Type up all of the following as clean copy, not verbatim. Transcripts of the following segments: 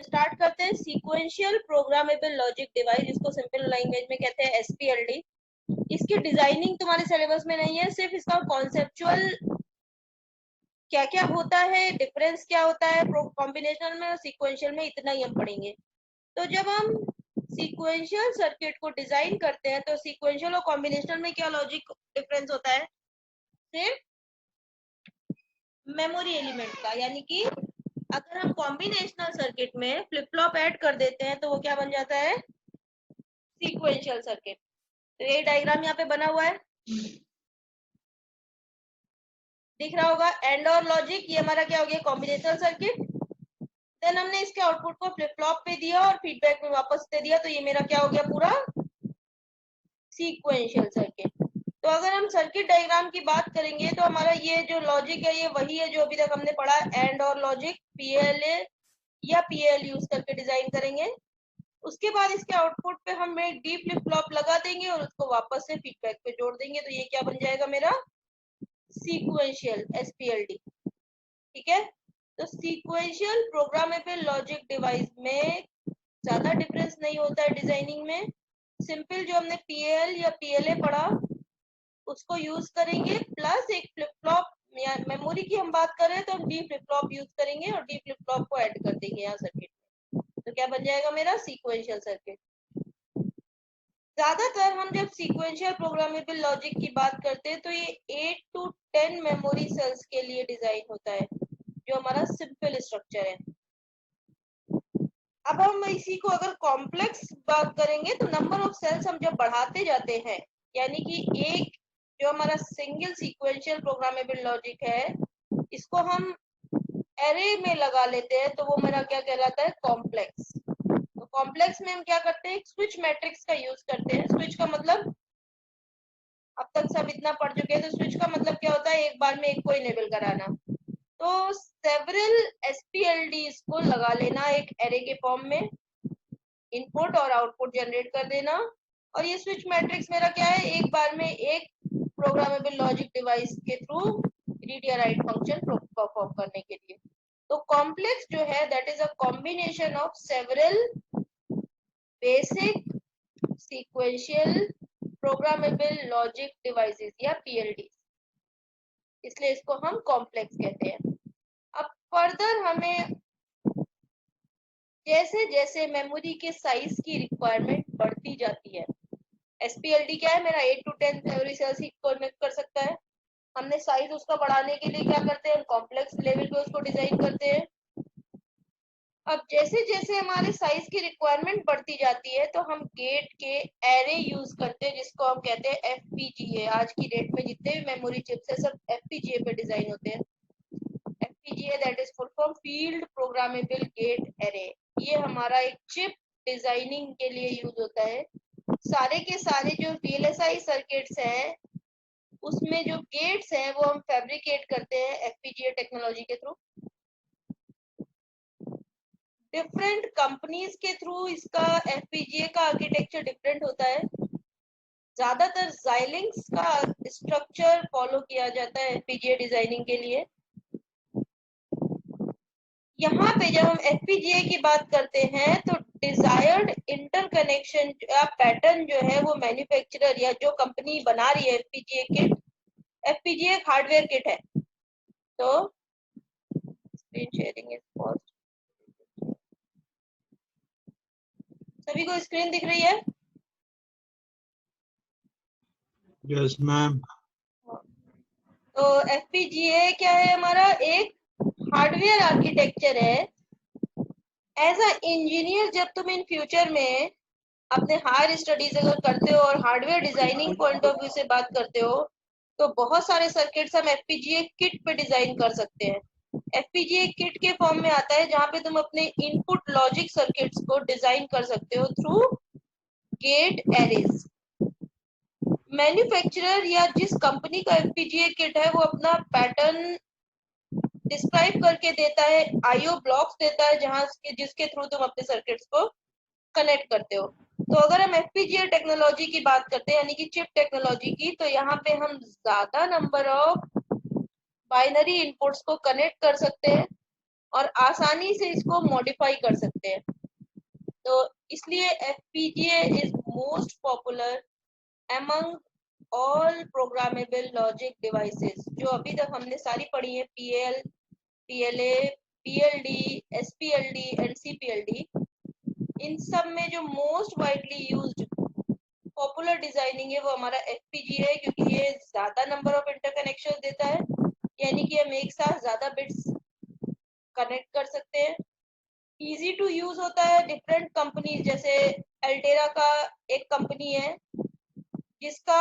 Start करते हैं sequential programmable logic device, जिसको सिंपल लैंग्वेज में कहते हैं एसपीएलडी। इसकी डिजाइनिंग तुम्हारे सिलेबस में नहीं है, सिर्फ इसका कॉन्सेप्चुअल क्या क्या होता है, डिफरेंस क्या होता है कॉम्बिनेशनल में और सीक्वेंशियल में, इतना ही हम पढ़ेंगे। तो जब हम सीक्वेंशियल सर्किट को डिजाइन करते हैं तो सीक्वेंशियल और कॉम्बिनेशनल में क्या लॉजिक डिफरेंस होता है? सिर्फ मेमोरी एलिमेंट का, यानी कि अगर हम कॉम्बिनेशनल सर्किट में फ्लिप फ्लॉप ऐड कर देते हैं तो वो क्या बन जाता है? Sequential circuit. तो ये डायग्राम यहाँ पे बना हुआ है, दिख रहा होगा। एंड और लॉजिक, ये हमारा क्या हो गया? Combinational circuit. देन हमने इसके आउटपुट को फ्लिप फ्लॉप पे दिया और फीडबैक में वापस दे दिया, तो ये मेरा क्या हो गया? पूरा सीक्वेंशियल सर्किट। तो अगर हम सर्किट डायग्राम की बात करेंगे तो हमारा ये जो लॉजिक है ये वही है जो अभी तक हमने पढ़ा, एंड और लॉजिक, पीएलए या पीएल यूज करके डिजाइन करेंगे। उसके बाद इसके आउटपुट पे हम एक डी फ्लिप फ्लॉप लगा देंगे और उसको वापस से फीडबैक पे जोड़ देंगे, तो ये क्या बन जाएगा? मेरा सीक्वेंशियल एसपीएलडी। ठीक है, तो सीक्वेंशियल प्रोग्रामेबल लॉजिक डिवाइस में ज्यादा डिफरेंस नहीं होता है डिजाइनिंग में। सिंपल जो हमने पीएल या पीएलए पढ़ा उसको यूज करेंगे, प्लस एक फ्लिप फ्लॉप, या मेमोरी की हम बात कर रहे हैं तो हम डी फ्लिप फ्लॉप यूज करेंगे और डी फ्लिप फ्लॉप को ऐड कर देंगे यहाँ सर्किट में, तो क्या बन जाएगा? मेरा सीक्वेंशियल सर्किट। ज्यादातर हम जब सीक्वेंशियल प्रोग्रामेबल लॉजिक की बात करते हैं तो ये 8 to 10 मेमोरी सेल्स के लिए डिजाइन होता है, जो हमारा सिंपल स्ट्रक्चर है। अब हम इसी को अगर कॉम्प्लेक्स बात करेंगे तो नंबर ऑफ सेल्स हम जब बढ़ाते जाते हैं, यानी कि एक जो हमारा सिंगल सीक्वेंशियल प्रोग्रामेबल लॉजिक है इसको हम एरे में लगा लेते हैं तो वो मेरा क्या कहलाता है? कॉम्प्लेक्स। तो कॉम्प्लेक्स में हम क्या करते हैं? स्विच मैट्रिक्स का यूज करते हैं। स्विच का मतलब अब तक सब इतना पढ़ चुके हैं, तो स्विच का मतलब क्या होता है? एक बार में एक को इनेबल कराना। तो सेवरल एसपीएलडीज को लगा लेना एक एरे के फॉर्म में, इनपुट और आउटपुट जनरेट कर देना, और ये स्विच मैट्रिक्स मेरा क्या है? एक बार में एक प्रोग्रामेबल लॉजिक डिवाइस के थ्रू रीड या राइट फंक्शन परफॉर्म करने के लिए। तो कॉम्प्लेक्स जो है that is a combination of several basic sequential programmable logic devices या पीएलडी, इसलिए इसको हम कॉम्प्लेक्स कहते हैं। अब फर्दर हमें जैसे जैसे मेमोरी के साइज की रिक्वायरमेंट बढ़ती जाती है, एसपीएलडी क्या है? मेरा 8 to 10 memory cells he connect कर सकता है। हमने साइज उसका बढ़ाने के लिए क्या करते हैं? कॉम्प्लेक्स लेवल पे उसको डिजाइन करते हैं। अब जैसे जैसे हमारे साइज की रिक्वायरमेंट बढ़ती जाती है तो हम गेट के एरे यूज करते हैं, जिसको हम कहते हैं एफपीजीए। आज की डेट में जितने भी मेमोरी चिप्स है सब एफपीजीए पे डिजाइन होते हैं। FPGA that is full form field programmable gate array. ये हमारा एक चिप डिजाइनिंग के लिए यूज होता है। सारे के सारे जो VLSI सर्किट्स हैं उसमें जो गेट्स हैं वो हम फैब्रिकेट करते हैं FPGA टेक्नोलॉजी के थ्रू। डिफरेंट कंपनीज के थ्रू इसका FPGA का आर्किटेक्चर डिफरेंट होता है। ज्यादातर Xilinx का स्ट्रक्चर फॉलो किया जाता है FPGA डिजाइनिंग के लिए। यहाँ पे जब हम FPGA की बात करते हैं तो डिजायर्ड इंटरकनेक्शन या पैटर्न जो है वो मैन्युफैक्चरर या जो कंपनी बना रही है FPGA किट, FPGA एक हार्डवेयर किट है। तो स्क्रीन शेयरिंग इज पॉज्ड। सभी को स्क्रीन दिख रही है? Yes ma'am. तो FPGA क्या है? हमारा एक हार्डवेयर आर्किटेक्चर है। एज अ इंजीनियर जब तुम इन फ्यूचर में अपने हायर स्टडीज अगर करते हो और hardware designing point of view से बात करते हो तो बहुत सारे सर्किट्स हम FPGA किट पे डिजाइन कर सकते हैं। FPGA किट के फॉर्म में आता है जहाँ पे तुम अपने इनपुट लॉजिक सर्किट्स को डिजाइन कर सकते हो थ्रू गेट एरेज। मैन्युफैक्चरर या जिस कंपनी का FPGA किट है वो अपना पैटर्न डिस्क्राइब करके देता है, IO ब्लॉक्स देता है जहां जिसके थ्रू तुम अपने सर्किट्स को कनेक्ट करते हो। तो अगर हम FPGA टेक्नोलॉजी की बात करते हैं यानी कि चिप टेक्नोलॉजी की, तो यहाँ पे हम ज्यादा नंबर ऑफ बाइनरी इनपुट्स को कनेक्ट कर सकते हैं और आसानी से इसको मॉडिफाई कर सकते हैं। तो इसलिए FPGA is most popular among all programmable logic devices। जो अभी तक हमने सारी पढ़ी है, PL, PLA, PLD, SPLD and CPLD, इन सब में जो most widely used popular designing है वो हमारा FPGA है, क्योंकि ये ज्यादा नंबर ऑफ इंटरकनेक्शन देता है, यानी कि हम एक साथ ज्यादा बिट्स कनेक्ट कर सकते हैं। इजी टू यूज होता है। डिफरेंट कंपनीज जैसे अल्टेरा का एक कंपनी है जिसका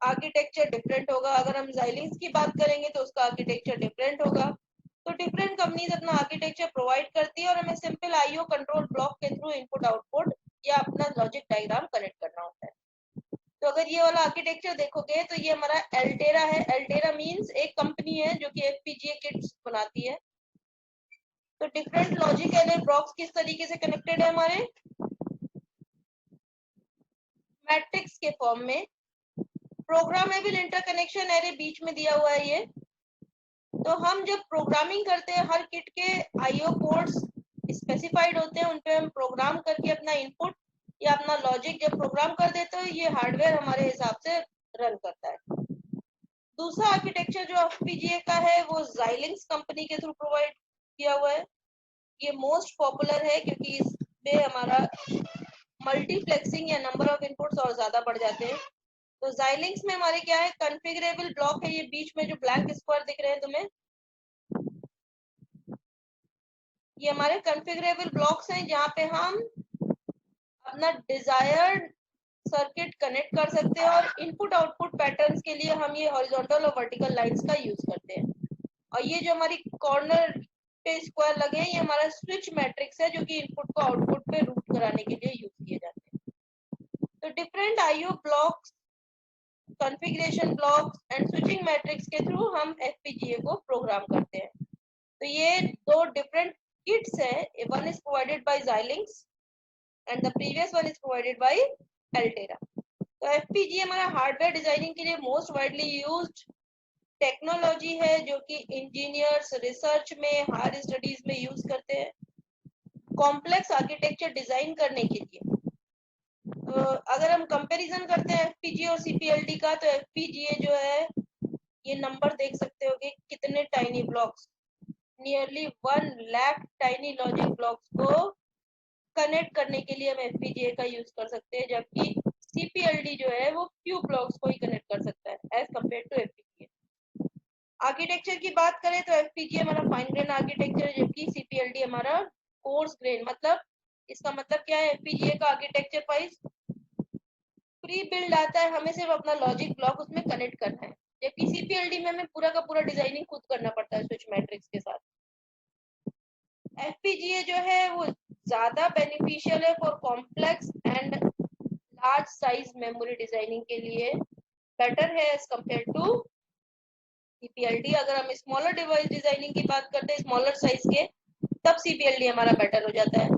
आर्किटेक्चर डिफरेंट होगा। अगर हम Xilinx की बात करेंगे तो उसका आर्किटेक्चर डिफरेंट होगा। तो डिफरेंट कंपनीज अपना आर्किटेक्चर प्रोवाइड करती है और हमें सिंपल आईओ कंट्रोल ब्लॉक के थ्रू इनपुट आउटपुट या अपना लॉजिक डायग्राम कनेक्ट करना होता है। तो अगर ये वाला आर्किटेक्चर देखोगे तो ये हमारा अल्टेरा है। अल्टेरा मींस एक कंपनी है जो कि FPGA किट्स बनाती है। तो डिफरेंट लॉजिक एंड ब्लॉक्स किस तरीके से कनेक्टेड है हमारे मैट्रिक्स के फॉर्म में। प्रोग्रामेबल इंटरकनेक्शन एरे बीच में दिया हुआ है ये। तो हम जब प्रोग्रामिंग करते हैं हर किट के आईओ पोर्ट्स स्पेसिफाइड होते हैं, उन पे हम प्रोग्राम करके अपना इनपुट या अपना लॉजिक जब प्रोग्राम कर देते हैं ये हार्डवेयर हमारे हिसाब से रन करता है। दूसरा आर्किटेक्चर जो FPGA का है वो Xilinx कंपनी के थ्रू प्रोवाइड किया हुआ है। ये मोस्ट पॉपुलर है क्योंकि इसमें हमारा मल्टीप्लेक्सिंग या नंबर ऑफ इनपुट्स और ज्यादा बढ़ जाते हैं। तो Xilinx में हमारे क्या है, कॉन्फ़िगरेबल ब्लॉक है। ये बीच में जो ब्लैक स्क्वायर दिख रहे हैं तुम्हें, ये हमारे कॉन्फ़िगरेबल ब्लॉक्स हैं जहाँ पे हम अपना डिजायर्ड सर्किट कनेक्ट कर सकते हैं और इनपुट आउटपुट पैटर्न्स के लिए हम ये हॉरिजॉन्टल और वर्टिकल लाइंस का यूज करते हैं। और ये जो हमारी कॉर्नर पे स्क्वायर लगे हैं ये हमारा स्विच मैट्रिक्स है जो कि इनपुट को आउटपुट पे रूट कराने के लिए यूज किए जाते हैं। तो different IO blocks, configuration blocks and switching matrix के थ्रू हम FPGA को प्रोग्राम करते हैं। तो ये दो डिफरेंट किट्स है। One is provided by Xilinx and the previous one is provided by Altera। तो FPGA हमारा हार्डवेयर डिजाइनिंग के लिए मोस्ट वाइडली यूज्ड टेक्नोलॉजी है जो कि इंजीनियर्स रिसर्च में, हायर स्टडीज में यूज करते हैं कॉम्प्लेक्स आर्किटेक्चर डिजाइन करने के लिए। तो अगर हम कंपैरिजन करते हैं FPGA और CPLD का, तो FPGA जो है ये नंबर देख सकते हो कि कितने tiny blocks, nearly 1 lakh tiny logic blocks को कनेक्ट करने के लिए हम FPGA का यूज कर सकते हैं, जबकि CPLD जो है वो फ्यू ब्लॉक्स को ही कनेक्ट कर सकता है as compare to FPGA। Architecture की बात करें तो FPGA हमारा फाइन ग्रेन आर्किटेक्चर है, जबकि CPLD हमारा कोर्स ग्रेन। मतलब इसका मतलब क्या है, FPGA का आर्किटेक्चर वाइज प्री बिल्ड आता है, हमें सिर्फ अपना लॉजिक ब्लॉक उसमें कनेक्ट करना है, जबकि CPLD में हमें पूरा का पूरा डिजाइनिंग खुद करना पड़ता है स्विच मैट्रिक्स के साथ। FPGA जो है वो ज्यादा बेनिफिशियल है for complex and large size memory designing के लिए, बेटर है एज कम्पेयर टू CPLD। अगर हम स्मॉलर डिवाइस डिजाइनिंग की बात करते हैं स्मॉलर साइज के, तब CPLD हमारा बेटर हो जाता है।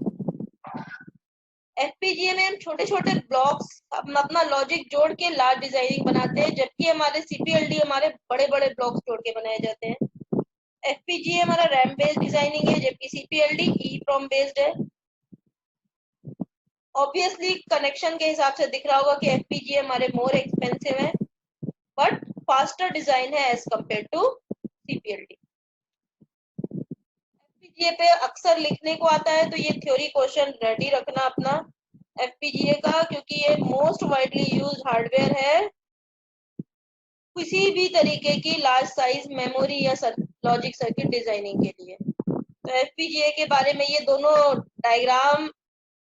FPGA में हम छोटे छोटे ब्लॉक्स अपना लॉजिक जोड़ के लार्ज डिजाइनिंग बनाते हैं, जबकि हमारे CPLD हमारे बड़े बड़े ब्लॉक्स जोड़ के बनाए जाते हैं। FPGA हमारा रैम बेस्ड डिजाइनिंग है, जबकि CPLD EEPROM बेस्ड है। ऑब्वियसली कनेक्शन के हिसाब से दिख रहा होगा कि FPGA हमारे मोर एक्सपेंसिव है बट फास्टर डिजाइन है as compare to CPLD। FPGA पे अक्सर लिखने को आता है तो ये थ्योरी क्वेश्चन रेडी रखना अपना FPGA का, क्योंकि ये मोस्ट वाइडली यूज हार्डवेयर है किसी भी तरीके की लार्ज साइज मेमोरी या लॉजिक सर्किट डिजाइनिंग के लिए। तो FPGA के बारे में ये दोनों डायग्राम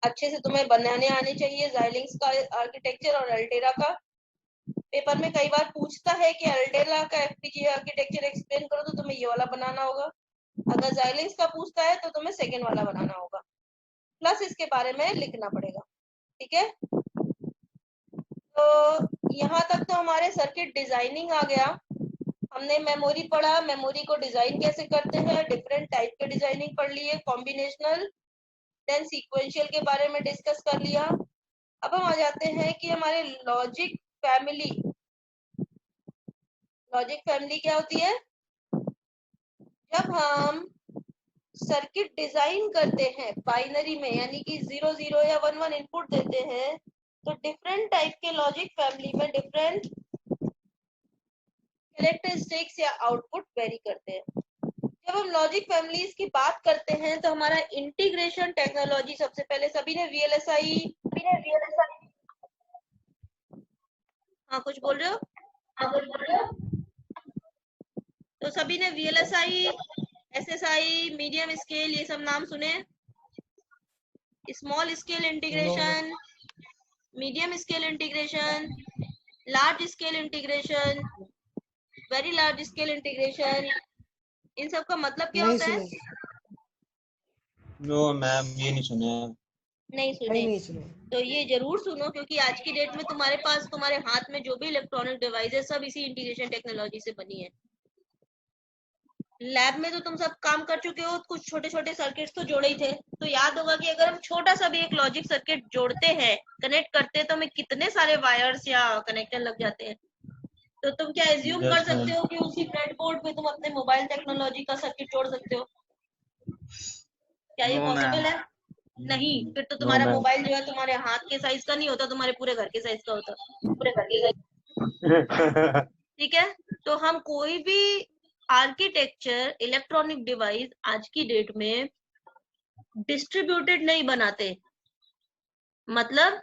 अच्छे से तुम्हें बनाने आने चाहिए, Xilinx का आर्किटेक्चर और Altera का। पेपर में कई बार पूछता है कि Altera का FPGA आर्किटेक्चर एक्सप्लेन करो, तो तुम्हें ये वाला बनाना होगा। अगर Xilinx का पूछता है तो तुम्हें सेकेंड वाला बनाना होगा, प्लस इसके बारे में लिखना पड़ेगा। ठीक है, तो यहाँ तक तो हमारे सर्किट डिजाइनिंग आ गया। हमने मेमोरी पढ़ा, मेमोरी को डिजाइन कैसे करते हैं, डिफरेंट टाइप के डिजाइनिंग पढ़ लिए, कॉम्बिनेशनल देन सीक्वेंशियल के बारे में डिस्कस कर लिया। अब हम आ जाते हैं कि हमारे लॉजिक फैमिली क्या होती है। जब हम सर्किट डिजाइन करते हैं बाइनरी में, यानी कि 0 0 या 1 1 इनपुट देते हैं, तो डिफरेंट टाइप के लॉजिक फैमिली में डिफरेंट कैरेक्टरिस्टिक्स या आउटपुट वेरी करते हैं। जब हम लॉजिक फैमिलीज की बात करते हैं तो हमारा इंटीग्रेशन टेक्नोलॉजी सबसे पहले, सभी ने वीएलएसआई, हाँ कुछ बोल रहे हो? तो सभी ने वीएलएसआई, एसएसआई, मीडियम स्केल, ये सब नाम सुने? Small scale integration, medium scale integration, large scale integration, very large scale integration, इन सब का मतलब क्या होता है? नो मैम, ये नहीं सुना। नहीं सुने? तो ये जरूर सुनो, क्योंकि आज की डेट में तुम्हारे पास, तुम्हारे हाथ में जो भी इलेक्ट्रॉनिक डिवाइस है सब इसी इंटीग्रेशन टेक्नोलॉजी से बनी है। लैब में तो तुम सब काम कर चुके हो, कुछ छोटे छोटे सर्किट्स तो जोड़े ही थे, तो याद होगा कि अगर हम छोटा सा भी एक लॉजिक सर्किट जोड़ते हैं, कनेक्ट करते हैं, तो हमें कितने सारे वायर्स या कनेक्टर लग जाते हैं। तो तुम क्या एज्यूम कर सकते हो कि उसी ब्रेडबोर्ड पे तुम अपने मोबाइल टेक्नोलॉजी का सर्किट जोड़ सकते हो? क्या ये पॉसिबल है? नहीं, फिर तो तुम्हारा मोबाइल जो है तुम्हारे हाथ के साइज का नहीं होता, तुम्हारे पूरे घर के साइज का होता। ठीक है, तो हम कोई भी आर्किटेक्चर, इलेक्ट्रॉनिक डिवाइस आज की डेट में डिस्ट्रीब्यूटेड नहीं बनाते, मतलब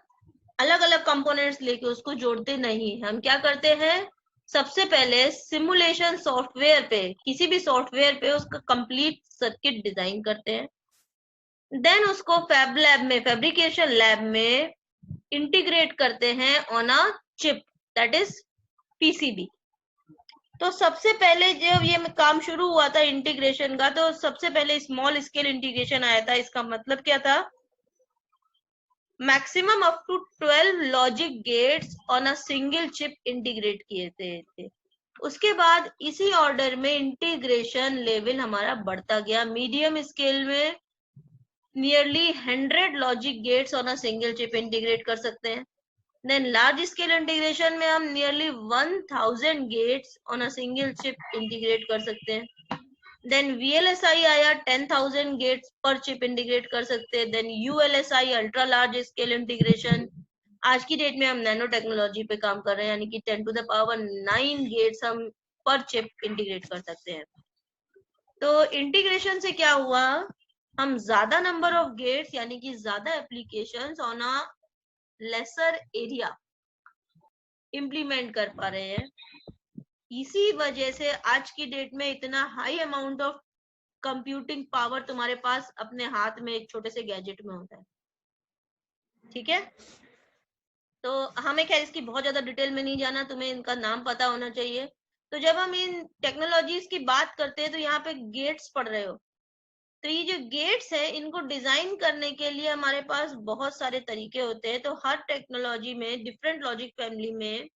अलग अलग कंपोनेंट्स लेके उसको जोड़ते नहीं। हम क्या करते हैं, सबसे पहले सिमुलेशन सॉफ्टवेयर पे, किसी भी सॉफ्टवेयर पे उसका कंप्लीट सर्किट डिजाइन करते हैं, देन उसको फैब लैब में, फैब्रिकेशन लैब में इंटीग्रेट करते हैं on a chip, that is PCB. तो सबसे पहले जब ये काम शुरू हुआ था इंटीग्रेशन का, तो सबसे पहले स्मॉल स्केल इंटीग्रेशन आया था। इसका मतलब क्या था? Maximum up to 12 logic gates on a single chip integrate किए थे। उसके बाद इसी ऑर्डर में इंटीग्रेशन लेवल हमारा बढ़ता गया। मीडियम स्केल में nearly 100 logic gates on a single chip integrate कर सकते हैं। देन लार्ज स्केल इंटीग्रेशन में हम nearly 1000 gates on a single chip integrate कर सकते हैं। देन VLSI आया, 10,000 गेट्स पर चिप इंटीग्रेट कर सकते हैं। Then ULSI, ultra large scale integration. आज की डेट में हम नैनो टेक्नोलॉजी पे काम कर रहे हैं, यानी कि 10⁹ गेट्स हम पर चिप इंटीग्रेट कर सकते हैं। तो इंटीग्रेशन से क्या हुआ, हम ज्यादा नंबर ऑफ गेट्स यानी कि ज्यादा applications on a lesser area implement कर पा रहे हैं। इसी वजह से आज की डेट में इतना high amount of computing power तुम्हारे पास अपने हाथ में एक छोटे से गैजेट में होता है। ठीक है, तो हमें खैर इसकी बहुत ज्यादा डिटेल में नहीं जाना, तुम्हें इनका नाम पता होना चाहिए। तो जब हम इन टेक्नोलॉजीज की बात करते हैं तो यहाँ पे गेट्स पढ़ रहे हो, तो ये जो गेट्स है इनको डिजाइन करने के लिए हमारे पास बहुत सारे तरीके होते हैं। तो हर टेक्नोलॉजी में, डिफरेंट लॉजिक फैमिली में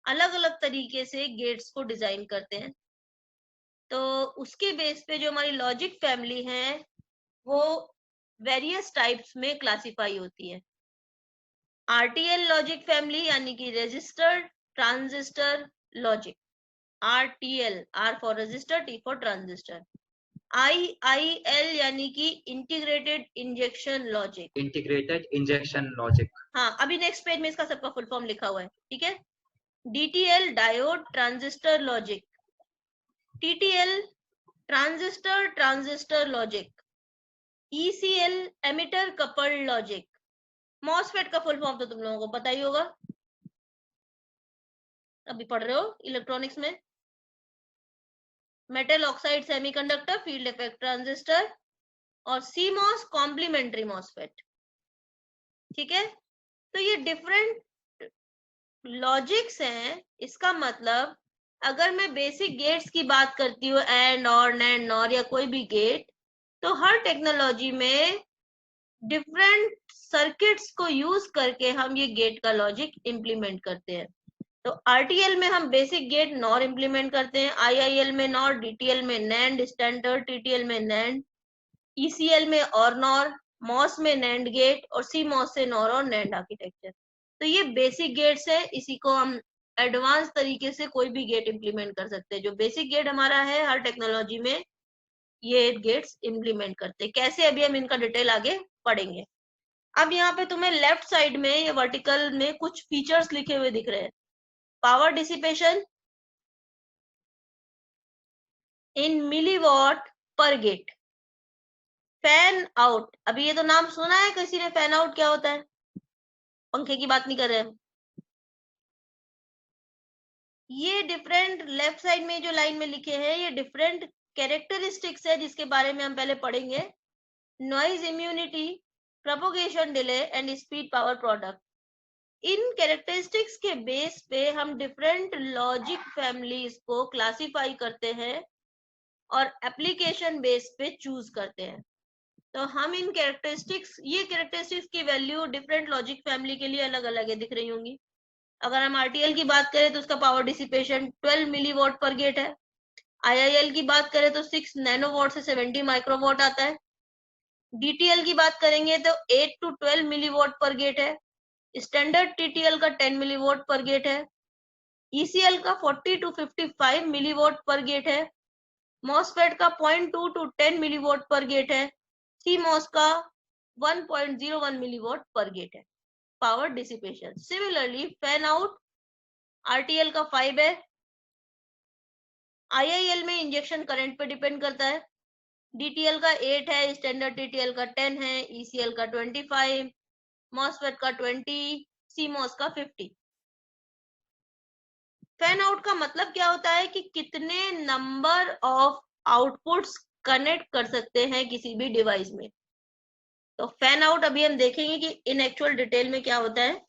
अलग अलग तरीके से गेट्स को डिजाइन करते हैं। तो उसके बेस पे जो हमारी लॉजिक फैमिली है वो वेरियस टाइप्स में क्लासिफाई होती है। RTL लॉजिक फैमिली यानी कि register transistor logic, RTL, R for register, T for transistor. IIL यानी कि integrated injection logic, integrated injection logic. हाँ, अभी नेक्स्ट पेज में इसका सबका फुल फॉर्म लिखा हुआ है। ठीक है, DTL diode transistor logic, TTL transistor transistor logic, ECL emitter coupled logic. MOSFET का फुल फॉर्म तो तुम लोगों को पता ही होगा, अभी पढ़ रहे हो इलेक्ट्रॉनिक्स में। Metal oxide semiconductor field effect transistor और CMOS कॉम्प्लीमेंट्री मॉसफेट। ठीक है, तो ये डिफरेंट लॉजिक्स हैं। इसका मतलब अगर मैं बेसिक गेट्स की बात करती हूँ, एंड और नैंड नॉर या कोई भी गेट, तो हर टेक्नोलॉजी में डिफरेंट सर्किट्स को यूज करके हम ये गेट का लॉजिक इंप्लीमेंट करते हैं। तो RTL में हम बेसिक गेट नॉर इंप्लीमेंट करते हैं, IIL में नॉर, DTL में नैंड स्टैंडर्ड, TTL में नैंड, ECL में और नॉर, MOS में नैंड गेट और CMOS से नॉर और नैंड आर्किटेक्चर। तो ये बेसिक गेट्स है, इसी को हम एडवांस तरीके से कोई भी गेट इंप्लीमेंट कर सकते हैं। जो बेसिक गेट हमारा है हर टेक्नोलॉजी में, ये गेट्स इम्प्लीमेंट करते हैं। कैसे, अभी हम इनका डिटेल आगे पढ़ेंगे। अब यहाँ पे तुम्हें लेफ्ट साइड में ये वर्टिकल में कुछ फीचर्स लिखे हुए दिख रहे हैं। पावर डिसिपेशन इन मिलीवॉट पर गेट। फैन आउट, अभी ये तो नाम सुना है किसी ने, फैन आउट क्या होता है? पंखे की बात नहीं कर रहे हैं। ये डिफरेंट लेफ्ट साइड में जो लाइन में लिखे हैं ये डिफरेंट कैरेक्टरिस्टिक्स है जिसके बारे में हम पहले पढ़ेंगे। Noise immunity, propagation delay and speed power product. In characteristics के बेस पे हम डिफरेंट लॉजिक फैमिलीज को क्लासिफाई करते हैं और एप्लीकेशन बेस पे चूज करते हैं। तो हम इन कैरेक्टरिस्टिक्स, ये कैरेक्टरिस्टिक्स की वैल्यू डिफरेंट लॉजिक फैमिली के लिए अलग अलग है, दिख रही होंगी। अगर हम आरटीएल की बात करें तो उसका पावर डिसिपेशन 12 मिलीवॉट पर गेट है। आईआईएल की बात करें तो 6 नैनोवॉट से 70 माइक्रोवॉट आता है। डीटीएल की बात करेंगे तो 8 to 12 मिलीवॉट पर गेट है। स्टैंडर्ड टीटीएल का 10 मिलीवॉट पर गेट है। ईसीएल का 40 to 55 मिलीवॉट पर गेट है। मॉसफेट का 0.2 to 10 मिलीवॉट पर गेट है। सीमॉस का 1.01 मिलीवॉट पर गेट है। Power dissipation similarly fan out RTL का 5 है। आईआईएल में इंजेक्शन करंट पे डिपेंड करता है। डीटीएल का 8 है, स्टैंडर्ड टीटीएल का 10 है, ईसीएल का 25, मॉसफेट का 20, सीमॉस का 50। फैन आउट का मतलब क्या होता है कि कितने नंबर ऑफ आउटपुट्स कनेक्ट कर सकते हैं किसी भी डिवाइस में। तो फैन आउट अभी हम देखेंगे कि इन एक्चुअल डिटेल में क्या होता है।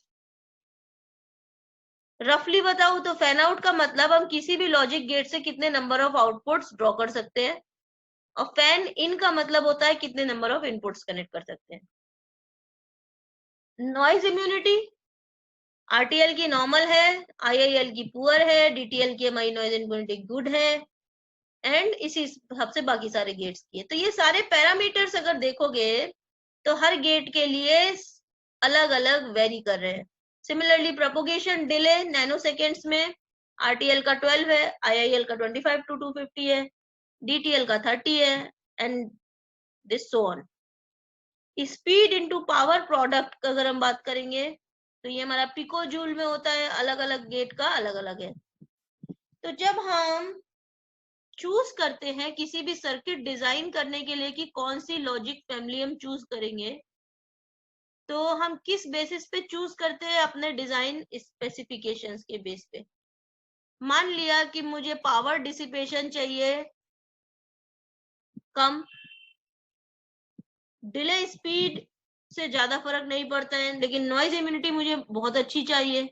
रफली बताऊं तो फैन आउट का मतलब हम किसी भी लॉजिक गेट से कितने नंबर ऑफ आउटपुट्स ड्रॉ कर सकते हैं, और फैन इन का मतलब होता है कितने नंबर ऑफ इनपुट्स कनेक्ट कर सकते हैं। नॉइज इम्यूनिटी आरटीएल की नॉर्मल है, आईआईएल की पुअर है, डीटीएल की हमारी नॉइज इम्यूनिटी गुड है, एंड इसी हिसाब से बाकी सारे गेट्स की है। तो ये सारे पैरामीटर्स अगर देखोगे तो हर गेट के लिए अलग अलग वेरी कर रहे हैं। Similarly propagation delay nano seconds में आरटीएल का 12 है, आईआईएल का 25 to 250 है, डीटीएल का 30 है, and this so on. Speed into power product अगर हम बात करेंगे तो ये हमारा पिको जूल में होता है, अलग अलग गेट का अलग अलग है। तो जब हम चूज करते हैं किसी भी सर्किट डिजाइन करने के लिए कि कौन सी लॉजिक फैमिली हम चूज करेंगे, तो हम किस बेसिस पे चूज करते हैं? अपने डिजाइन स्पेसिफिकेशंस के बेस पे। मान लिया कि मुझे पावर डिसिपेशन चाहिए कम, डिले स्पीड से ज्यादा फर्क नहीं पड़ता है, लेकिन नॉइज इम्यूनिटी मुझे बहुत अच्छी चाहिए,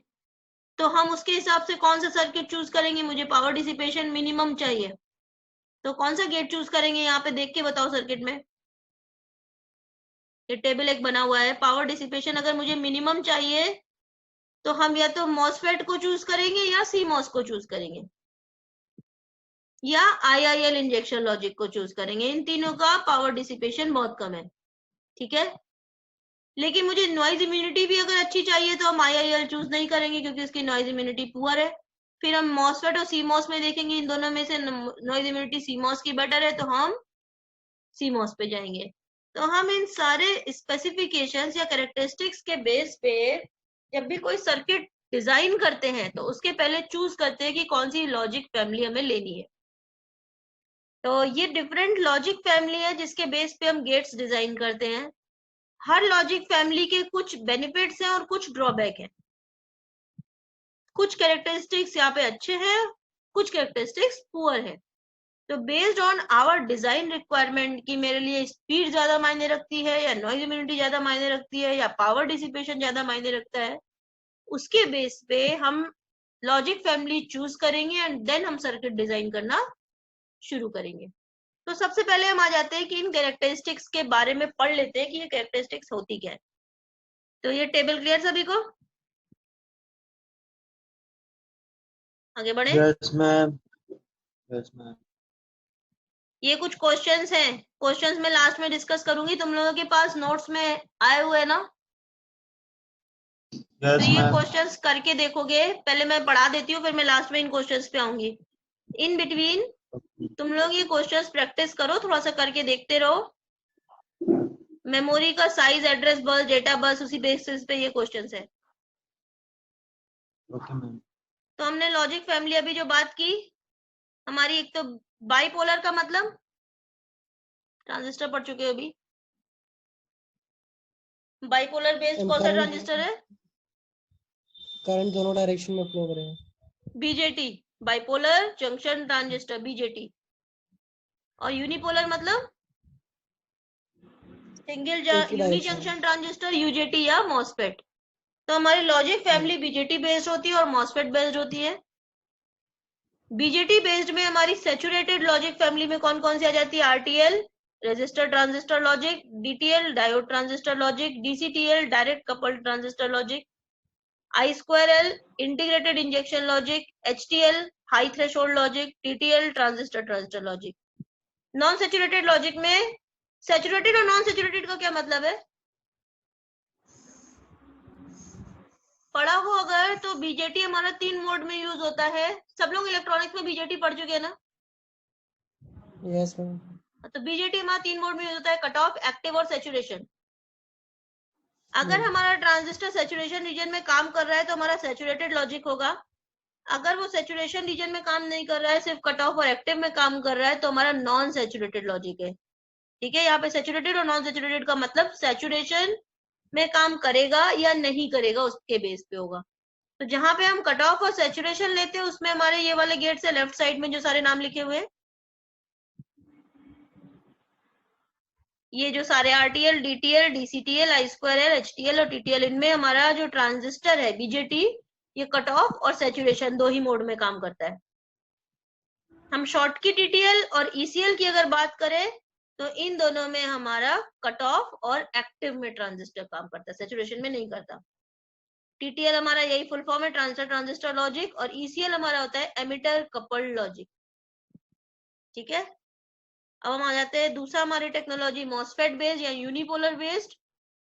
तो हम उसके हिसाब से कौन सा सर्किट चूज करेंगे? मुझे पावर डिसिपेशन मिनिमम चाहिए, तो कौन सा गेट चूज करेंगे? यहाँ पे देख के बताओ सर्किट में, ये टेबल एक बना हुआ है। पावर डिसिपेशन अगर मुझे मिनिमम चाहिए तो हम या तो मॉसफेट को चूज करेंगे या सीमॉस को चूज करेंगे या आईआईएल इंजेक्शन लॉजिक को चूज करेंगे। इन तीनों का पावर डिसिपेशन बहुत कम है, ठीक है। लेकिन मुझे नॉइज इम्यूनिटी भी अगर अच्छी चाहिए तो हम आईआईएल चूज नहीं करेंगे क्योंकि उसकी नॉइज इम्यूनिटी पुअर है। फिर हम मॉसफेट और सीमॉस में देखेंगे, इन दोनों में से नॉइज इम्यूनिटी सीमॉस की बेटर है तो हम सीमॉस पे जाएंगे। तो हम इन सारे स्पेसिफिकेशंस या कैरेक्टरिस्टिक्स के बेस पे जब भी कोई सर्किट डिजाइन करते हैं तो उसके पहले चूज करते हैं कि कौन सी लॉजिक फैमिली हमें लेनी है। तो ये डिफरेंट लॉजिक फैमिली है जिसके बेस पे हम गेट्स डिजाइन करते हैं। हर लॉजिक फैमिली के कुछ बेनिफिट्स हैं और कुछ ड्रॉबैक हैं। कुछ कैरेक्टरिस्टिक्स यहाँ पे अच्छे हैं, कुछ कैरेक्टरिस्टिक्स पुअर है। तो based on our design requirement कि मेरे लिए स्पीड ज्यादा मायने रखती है या नॉइज इम्यूनिटी ज्यादा मायने रखती है या पावर डिसिपेशन ज्यादा मायने रखता है, उसके बेस पे हम लॉजिक फैमिली चूज करेंगे एंड देन हम सर्किट डिजाइन करना शुरू करेंगे। तो सबसे पहले हम आ जाते हैं कि इन कैरेक्टरिस्टिक्स के बारे में पढ़ लेते हैं कि ये कैरेक्टरिस्टिक्स होती क्या है। तो ये टेबल क्लियर सभी को? आगे बढ़े। Yes, ma'am. Yes, ma'am. ये कुछ क्वेश्चंस हैं, क्वेश्चंस में लास्ट में डिस्कस करूंगी, तुम लोगों के पास नोट्स में आए हुए हैं ना? Yes, तो ये ma'am. क्वेश्चंस करके देखोगे, पहले मैं पढ़ा देती हूँ फिर मैं लास्ट में इन क्वेश्चंस पे आऊंगी। इन बिटवीन तुम लोग ये क्वेश्चंस प्रैक्टिस करो, थोड़ा सा करके देखते रहो। मेमोरी का size, address bus, data bus, उसी बेसिस पे ये क्वेश्चंस है। Okay ma'am. तो हमने लॉजिक फैमिली अभी जो बात की हमारी, एक तो बाइपोलर का मतलब ट्रांजिस्टर पढ़ चुके हो अभी। बाइपोलर बेस्ड कौन सा ट्रांजिस्टर है? करंट दोनों डायरेक्शन में फ्लो करेगा। BJT, bipolar junction transistor, BJT. और यूनिपोलर मतलब single uni junction transistor, UJT या मॉसफेट। तो हमारी लॉजिक फैमिली बीजेटी बेस्ड होती है और मॉसफेट बेस्ड होती है। बीजेटी बेस्ड में हमारी सैचुरेटेड लॉजिक फैमिली में कौन कौन सी आ जाती है? RTL resistor transistor logic, DTL diode transistor logic, DCTL direct coupled transistor logic, I2L integrated injection logic, HTL high threshold logic, TTL transistor logic. Non saturated logic में saturated और non saturated का क्या मतलब है? पढ़ा हो अगर तो बीजेटी हमारा 3 मोड में यूज होता है। सब लोग इलेक्ट्रॉनिक्स में बीजेटी पढ़ चुके हैं ना? Yes ma'am. तो बीजेटी हमारा 3 मोड में यूज होता है, कट ऑफ, एक्टिव और सैचुरेशन। अगर हमारा ट्रांजिस्टर सैचुरेशन रीजन में काम कर रहा है तो हमारा सैचुरेटेड लॉजिक होगा। अगर वो सैचुरेशन रीजन में काम नहीं कर रहा है, सिर्फ कट ऑफ और एक्टिव में काम कर रहा है, तो हमारा नॉन सैचुरेटेड लॉजिक है। ठीक है, यहाँ पे सैचुरेटेड और नॉन सैचुरेटेड का मतलब सैचुरेशन में काम करेगा या नहीं करेगा उसके बेस पे होगा। तो जहां पे हम कट ऑफ और सैचुरेशन लेते हैं उसमें हमारे ये वाले गेट्स है लेफ्ट साइड में जो सारे नाम लिखे हुए हैं, ये जो सारे आरटीएल, डीटीएल, डीसीटीएल, I2L, HTL और TTL, इनमें हमारा जो ट्रांजिस्टर है बीजेटी, ये कट ऑफ और सैचुरेशन दो ही मोड में काम करता है। हम शॉर्ट की TTL और ECL की अगर बात करें तो इन दोनों में हमारा कट ऑफ और एक्टिव में ट्रांजिस्टर काम करता है, सैचुरेशन में नहीं करता। TTL हमारा यही फुल फॉर्म है, ट्रांजिस्टर ट्रांजिस्टर लॉजिक, और ECL हमारा होता है एमिटर कपल्ड लॉजिक। ठीक है, अब हम आ जाते हैं दूसरा हमारी टेक्नोलॉजी मॉसफेट बेस्ड या यूनिपोलर बेस्ड।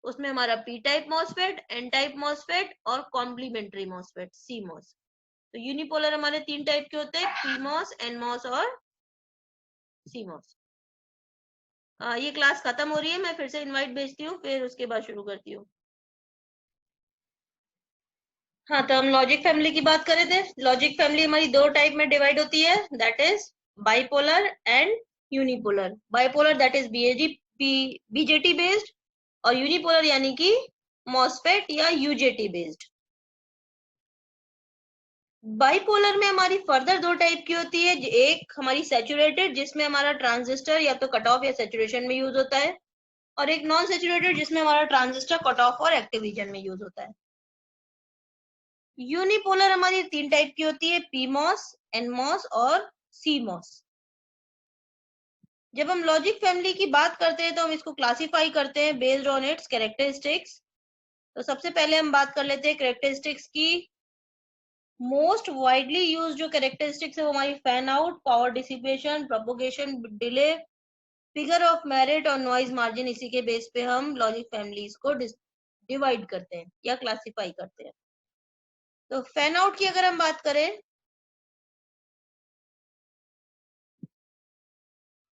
उसमें हमारा P type MOSFET, N type MOSFET और कॉम्प्लीमेंट्री मॉसफेट, CMOS। तो यूनिपोलर हमारे 3 टाइप के होते हैं, PMOS, NMOS और CMOS। ये क्लास खत्म हो रही है, मैं फिर से इनवाइट भेजती हूँ, फिर उसके बाद शुरू करती हूँ। हाँ, तो हम लॉजिक फैमिली की बात कर रहे थे। लॉजिक फैमिली हमारी 2 टाइप में डिवाइड होती है, that is bipolar and unipolar. Bipolar that is BJT based, और यूनिपोलर यानी कि मॉसफेट या यूजेटी बेस्ड। बाइपोलर में हमारी फर्दर 2 टाइप की होती है, एक हमारी सैचुरेटेड जिसमें हमारा ट्रांजिस्टर या तो कट ऑफ या सैचुरेशन में यूज होता है, और एक नॉन सैचुरेटेड जिसमें हमारा ट्रांजिस्टर कट ऑफ और एक्टिव रीजन में यूज होता है। यूनिपोलर हमारी 3 टाइप की होती है, PMOS, NMOS और CMOS। जब हम लॉजिक फैमिली की बात करते हैं तो हम इसको क्लासिफाई करते हैं बेस्ड ऑन इट्स कैरेक्टरिस्टिक्स। तो सबसे पहले हम बात कर लेते हैं कैरेक्टरिस्टिक्स की। मोस्ट वाइडली यूज जो कैरेक्टरिस्टिक्स है वो हमारी fan out, power dissipation, propagation, delay, figure of merit और नॉइज मार्जिन। इसी के बेस पे हम लॉजिक फैमिलीज को डिवाइड करते हैं या क्लासिफाई करते हैं। तो फैन आउट की अगर हम बात करें,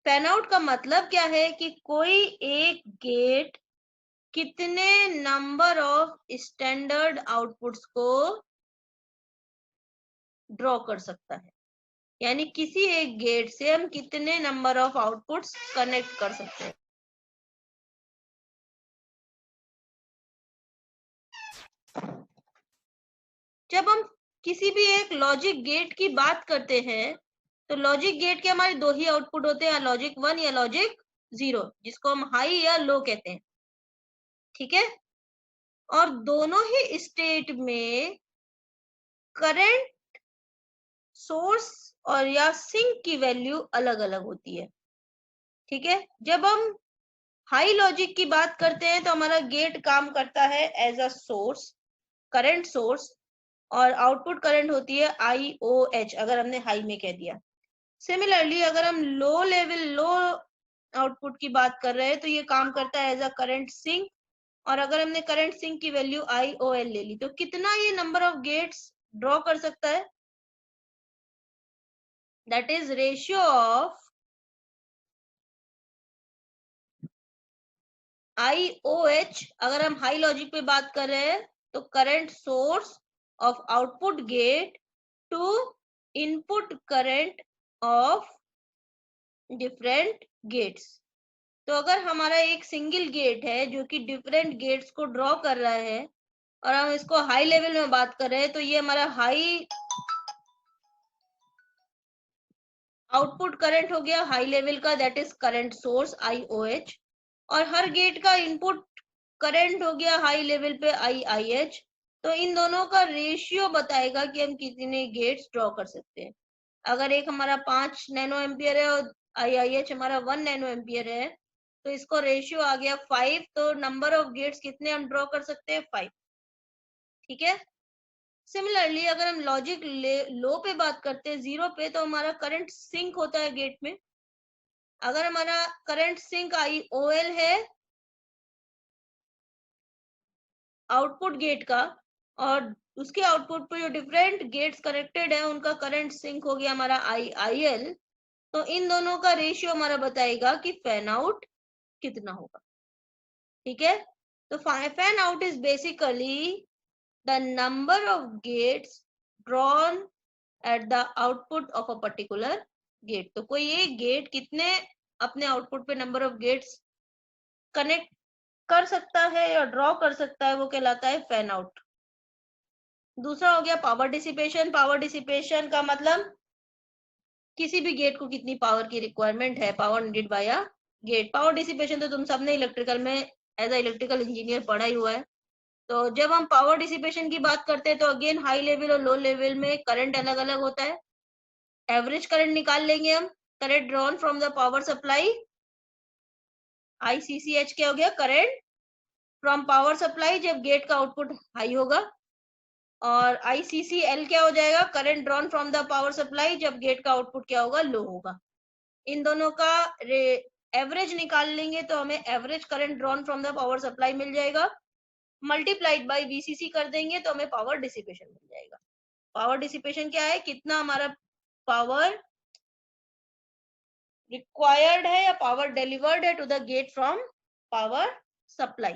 फैन आउट का मतलब क्या है कि कोई एक गेट कितने नंबर ऑफ स्टैंडर्ड आउटपुट्स को ड्रॉ कर सकता है, यानी किसी एक गेट से हम कितने नंबर ऑफ आउटपुट्स कनेक्ट कर सकते हैं। जब हम किसी भी एक लॉजिक गेट की बात करते हैं तो लॉजिक गेट के हमारे 2 ही आउटपुट होते हैं, लॉजिक 1 या लॉजिक 0, जिसको हम हाई या लो कहते हैं। ठीक है, और दोनों ही स्टेट में करंट सोर्स और या सिंक की वैल्यू अलग अलग होती है। ठीक है, जब हम हाई लॉजिक की बात करते हैं तो हमारा गेट काम करता है as a source, current source, और आउटपुट करंट होती है IOH अगर हमने हाई में कह दिया। सिमिलरली अगर हम लो लेवल, लो आउटपुट की बात कर रहे हैं तो ये काम करता है एज अ करंट सिंक, और अगर हमने करंट सिंक की वैल्यू IOL ले ली तो कितना ये नंबर ऑफ गेट्स ड्रॉ कर सकता है? That is ratio of IOH। अगर हम हाई लॉजिक पे बात कर रहे हैं तो current source of output gate to input current of different gates. तो अगर हमारा एक सिंगल गेट है जो कि डिफरेंट गेट्स को ड्रॉ कर रहा है और हम इसको हाई लेवल में बात कर रहे हैं, तो ये हमारा हाई आउटपुट करंट हो गया हाई लेवल का, that is current source IOH। और हर गेट का इनपुट करंट हो गया हाई लेवल पे IIH। तो इन दोनों का रेशियो बताएगा कि हम कितने गेट्स ड्रॉ कर सकते हैं। अगर एक हमारा 5 नैनो एम्पियर है और IIH हमारा 1 नैनो एम्पियर है, तो इसको रेशियो आ गया 5। तो नंबर ऑफ गेट्स कितने हम ड्रॉ कर सकते हैं? 5। ठीक है। सिमिलरली अगर हम लॉजिक लो पे बात करते हैं, 0 पे, तो हमारा करंट सिंक होता है गेट में। अगर हमारा करंट सिंक IOL है आउटपुट गेट का, और उसके आउटपुट पे जो डिफरेंट गेट्स कनेक्टेड है उनका करंट सिंक हो गया हमारा IIL, तो इन दोनों का रेशियो हमारा बताएगा कि फैन आउट कितना होगा। ठीक है। तो fan out is basically the number of gates drawn at the output of a particular gate. तो कोई एक गेट कितने अपने आउटपुट पे नंबर ऑफ गेट्स कनेक्ट कर सकता है या ड्रॉ कर सकता है, वो कहलाता है फैन आउट। दूसरा हो गया पावर डिसिपेशन। पावर डिसिपेशन का मतलब किसी भी गेट को कितनी पावर की रिक्वायरमेंट है, power needed by a gate. Power dissipation तो तुम सबने इलेक्ट्रिकल में एज अ इलेक्ट्रिकल इंजीनियर पढ़ा ही हुआ है। तो जब हम पावर डिसिपेशन की बात करते हैं तो अगेन हाई लेवल और लो लेवल में करंट अलग अलग होता है। एवरेज करंट निकाल लेंगे हम, current drawn from the power supply, ICCH क्या हो गया? करंट फ्रॉम पावर सप्लाई जब गेट का आउटपुट हाई होगा। और ICCL क्या हो जाएगा? Current drawn from the power supply जब गेट का आउटपुट क्या होगा? लो होगा। इन दोनों का एवरेज निकाल लेंगे तो हमें average current drawn from the power supply मिल जाएगा, मल्टीप्लाइड बाय VCC कर देंगे तो हमें पावर डिसिपेशन मिल जाएगा। पावर डिसिपेशन क्या है? कितना हमारा पावर रिक्वायर्ड है या पावर डिलीवर्ड है to the gate from power supply.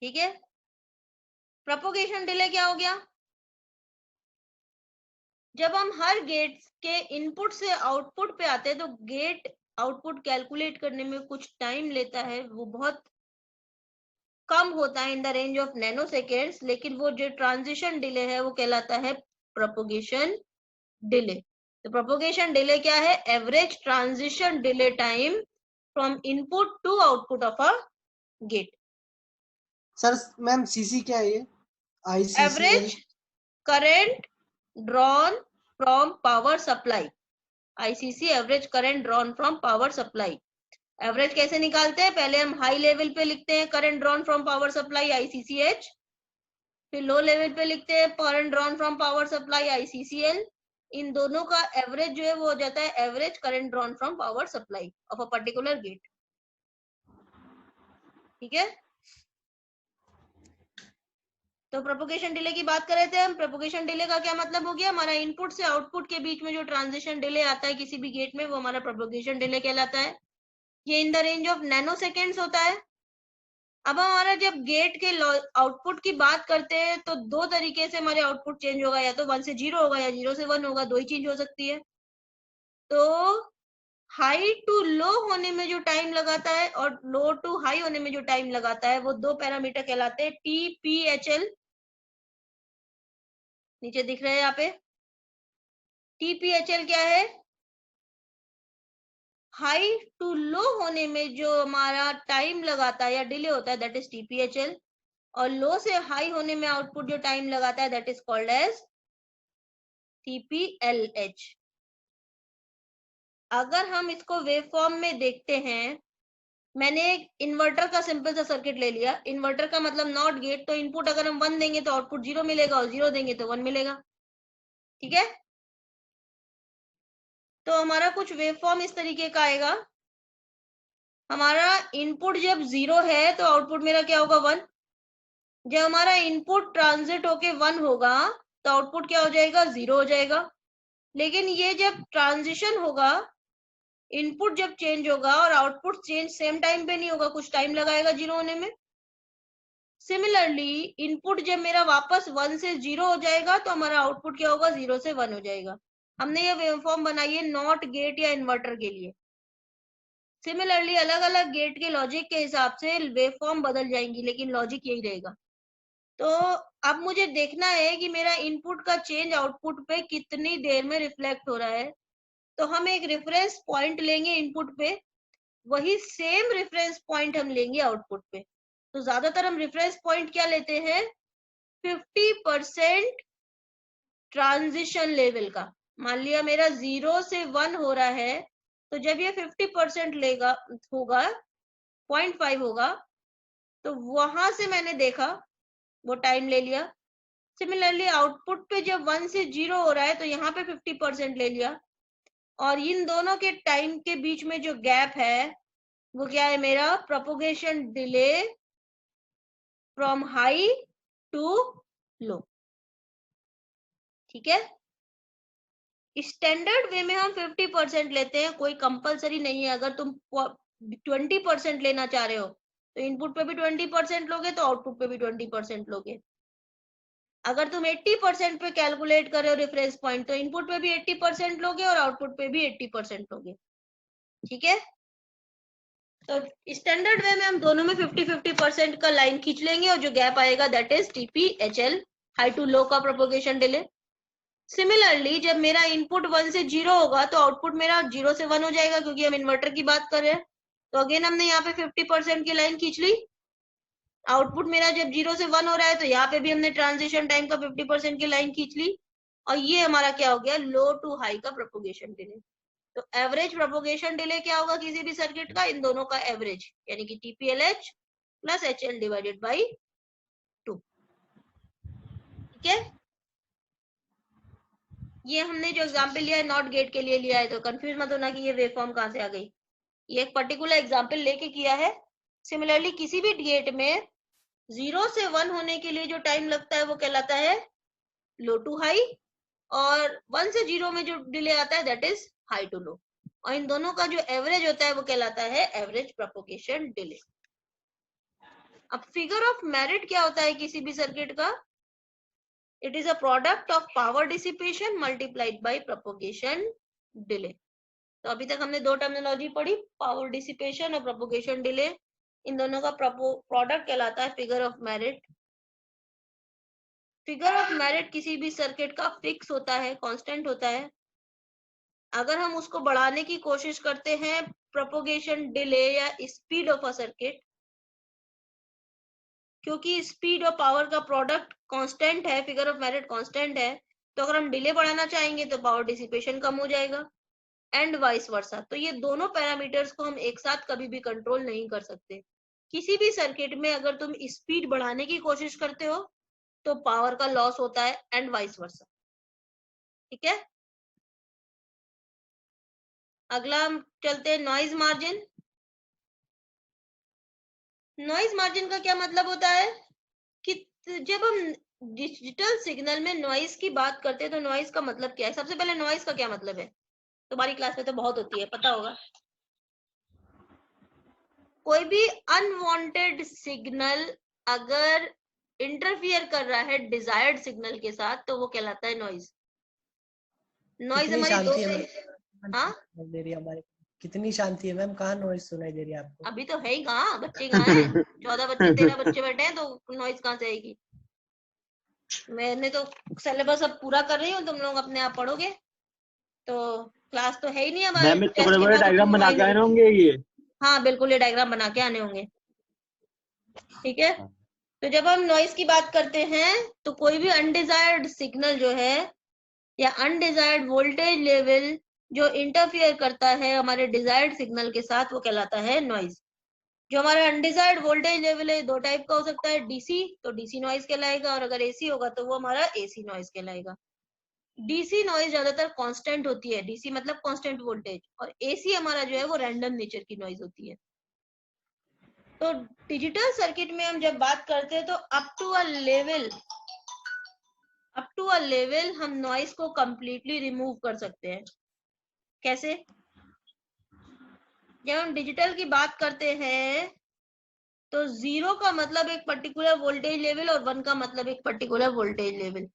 ठीक है। प्रोपोगेशन डिले क्या हो गया? जब हम हर गेट के इनपुट से आउटपुट पे आते हैं तो गेट आउटपुट कैलकुलेट करने में कुछ टाइम लेता है, वो बहुत कम होता है in the range of nano seconds, लेकिन वो जो ट्रांजिशन डिले है वो कहलाता है प्रोपोगेशन डिले। तो प्रोपोगेशन डिले क्या है? Average transition delay time from input to output of a gate. Sir ma'am CC क्या है ये? ICCL average current drawn from power supply, ICC average current drawn from power supply. Average कैसे निकालते हैं? पहले हम हाई लेवल पे लिखते हैं current drawn from power supply ICCH, फिर लो लेवल पे लिखते हैं current drawn from power supply ICCL। इन दोनों का एवरेज जो है वो हो जाता है average current drawn from power supply of a particular gate. ठीक है। तो प्रोपोगेशन डिले की बात कर रहे थे हम। प्रोपोगेशन डिले का क्या मतलब हो गया? हमारा इनपुट से आउटपुट के बीच में जो ट्रांजिशन डिले आता है किसी भी गेट में, वो हमारा प्रोपोगेशन डिले कहलाता है। ये इन the range of nano seconds होता है। अब हमारा जब गेट के आउटपुट की बात करते हैं तो दो तरीके से हमारे आउटपुट चेंज होगा, या तो 1 से 0 होगा या 0 से 1 होगा, दो ही चीज हो सकती है। तो हाई टू लो होने में जो टाइम लगाता है और लो टू हाई होने में जो टाइम लगाता है वो दो पैरामीटर कहलाते हैं TPHL। नीचे दिख रहे हैं यहाँ पे। TPHL क्या है? हाई टू लो होने में जो हमारा टाइम लगाता है या डिले होता है दैट इज TPHL, और लो से हाई होने में आउटपुट जो टाइम लगाता है that is called as TPLH। अगर हम इसको वेव फॉर्म में देखते हैं, मैंने एक इन्वर्टर का सिंपल सा सर्किट ले लिया। इन्वर्टर का मतलब नॉट गेट, तो इनपुट अगर हम 1 देंगे तो आउटपुट 0 मिलेगा, और 0 देंगे तो 1 मिलेगा। ठीक है। तो हमारा कुछ वेव फॉर्म इस तरीके का आएगा। हमारा इनपुट जब 0 है तो आउटपुट मेरा क्या होगा? 1। जब हमारा इनपुट ट्रांजिट होके 1 होगा तो आउटपुट क्या हो जाएगा? 0 हो जाएगा। लेकिन ये जब ट्रांजिशन होगा, इनपुट जब चेंज होगा और आउटपुट चेंज सेम टाइम पे नहीं होगा, कुछ टाइम लगाएगा 0 होने में। सिमिलरली इनपुट जब मेरा वापस 1 से 0 हो जाएगा तो हमारा आउटपुट क्या होगा, 0 से 1 हो जाएगा। हमने ये वेवफॉर्म बनाई है नॉट गेट या इन्वर्टर के लिए। सिमिलरली अलग अलग गेट के लॉजिक के हिसाब से वेवफॉर्म बदल जाएंगी, लेकिन लॉजिक यही रहेगा। तो अब मुझे देखना है कि मेरा इनपुट का चेंज आउटपुट पे कितनी देर में रिफ्लेक्ट हो रहा है। तो हम एक रेफरेंस पॉइंट लेंगे इनपुट पे, वही सेम रेफरेंस पॉइंट हम लेंगे आउटपुट पे। तो ज्यादातर हम रेफरेंस पॉइंट क्या लेते हैं, 50% ट्रांजिशन लेवल का। मान लिया मेरा 0 से 1 हो रहा है, तो जब ये 50% लेगा होगा, 0.5 होगा, तो वहां से मैंने देखा, वो टाइम ले लिया। सिमिलरली आउटपुट पे जब 1 से 0 हो रहा है तो यहाँ पे 50% ले लिया, और इन दोनों के टाइम के बीच में जो गैप है वो क्या है, मेरा propagation delay from high to low. ठीक है, स्टैंडर्ड वे में हम 50% लेते हैं, कोई कंपलसरी नहीं है। अगर तुम 20% लेना चाह रहे हो तो इनपुट पे भी 20% लोगे, तो आउटपुट पे भी 20% लोगे। अगर तुम 80% पे कैलकुलेट कर रहे हो रेफरेंस पॉइंट, तो इनपुट पे भी 80% लोगे और आउटपुट पे भी 80% लोगे। ठीक है, तो स्टैंडर्ड वे में हम दोनों में 50-50% का लाइन खींच लेंगे, और जो गैप आएगा that is TPHL, high to low का प्रोपोगेशन डिले। सिमिलरली जब मेरा इनपुट 1 से 0 होगा तो आउटपुट मेरा 0 से 1 हो जाएगा, क्योंकि हम इन्वर्टर की बात कर रहे हैं। तो अगेन हमने यहाँ पे 50% की लाइन खींच ली। आउटपुट मेरा जब 0 से 1 हो रहा है तो यहाँ पे भी हमने ट्रांजिशन टाइम का 50% की लाइन खींच ली, और ये हमारा क्या हो गया, लो टू हाई का प्रोपोगेशन डिले। तो एवरेज प्रोपोगेशन डिले क्या होगा किसी भी सर्किट का, इन दोनों का एवरेज, यानी कि TPLH plus HL divided by 2। ठीक है, ये हमने जो एग्जांपल लिया है नॉट गेट के लिए लिया है, तो कंफ्यूज मत होना कि ये वेवफॉर्म कहाँ से आ गई। ये एक पर्टिकुलर एग्जांपल लेके किया है। सिमिलरली किसी भी गेट में 0 से 1 होने के लिए जो टाइम लगता है वो कहलाता है लो टू हाई, और 1 से 0 में जो डिले आता है दैट इज हाई टू लो, और इन दोनों का जो एवरेज होता है वो कहलाता है एवरेज प्रोपोगेशन डिले। अब फिगर ऑफ मेरिट क्या होता है किसी भी सर्किट का, it is a product of power dissipation multiplied by propagation delay. तो अभी तक हमने दो टर्मिनोलॉजी पढ़ी, पावर डिसिपेशन और प्रोपोगेशन डिले। इन दोनों का प्रोडक्ट कहलाता है figure of merit. Figure of merit किसी भी सर्किट का फिक्स होता है, कांस्टेंट होता है। अगर हम उसको बढ़ाने की कोशिश करते हैं प्रोपोगेशन डिले या स्पीड ऑफ अ सर्किट, क्योंकि स्पीड और पावर का प्रोडक्ट कांस्टेंट है, फिगर ऑफ मेरिट कांस्टेंट है, तो अगर हम डिले बढ़ाना चाहेंगे तो पावर डिसिपेशन कम हो जाएगा, एंड वाइस वर्सा। तो ये दोनों पैरामीटर्स को हम एक साथ कभी भी कंट्रोल नहीं कर सकते। किसी भी सर्किट में अगर तुम स्पीड बढ़ाने की कोशिश करते हो तो पावर का लॉस होता है, एंड वाइस वर्सा। ठीक है, अगला हम चलते हैं नॉइज मार्जिन। नॉइज मार्जिन का क्या मतलब होता है कि जब हम डिजिटल सिग्नल में नॉइज की बात करते हैं तो नॉइज का मतलब क्या है। सबसे पहले नॉइज का क्या मतलब है, तुम्हारी क्लास में तो बहुत होती है, पता होगा। कोई भी अनवांटेड सिग्नल अगर इंटरफियर कर रहा है डिजायर्ड सिग्नल के साथ तो वो कहलाता है नॉइज। नॉइज कितनी हमारी दो शांति है से, मैम, हाँ दे रही है हमारे, कितनी शांति है मैम, कहाँ नॉइज सुनाई दे रही है आपको? अभी तो है ही कहाँ, बच्चे कहाँ हैं, 14 बच्चे 13 बच्चे बैठे हैं, तो नॉइज कहाँ से आएगी। मैंने तो सिलेबस अब पूरा कर रही हूँ, तुम लोग अपने आप पढ़ोगे, तो क्लास तो है ही नहीं हमारे। मैम इसके टेस्ट बड़े के बड़े बाद डायग्राम बना के आए होंगे ये। हाँ बिल्कुल, ये डायग्राम बना के आने होंगे। ठीक है, तो जब हम नॉइज की बात करते हैं तो कोई भी अनडिजायर्ड सिग्नल जो है या अनडिजायर्ड वोल्टेज लेवल जो इंटरफियर करता है हमारे डिजायर्ड सिग्नल के साथ वो कहलाता है नॉइज। जो हमारा अनडिजायर्ड वोल्टेज लेवल है दो टाइप का हो सकता है, डीसी तो डीसी नॉइज कहलाएगा, और अगर एसी होगा तो वो हमारा एसी नॉइज कहलाएगा। डीसी नॉइज ज्यादातर कांस्टेंट होती है, डीसी मतलब कांस्टेंट वोल्टेज, और एसी हमारा जो है वो रैंडम नेचर की नॉइज होती है। तो डिजिटल सर्किट में हम जब बात करते हैं तो up to a up to a level हम नॉइज को कंप्लीटली रिमूव कर सकते हैं। कैसे? जब हम डिजिटल की बात करते हैं तो 0 का मतलब एक पर्टिकुलर वोल्टेज लेवल और 1 का मतलब एक पर्टिकुलर वोल्टेज लेवल,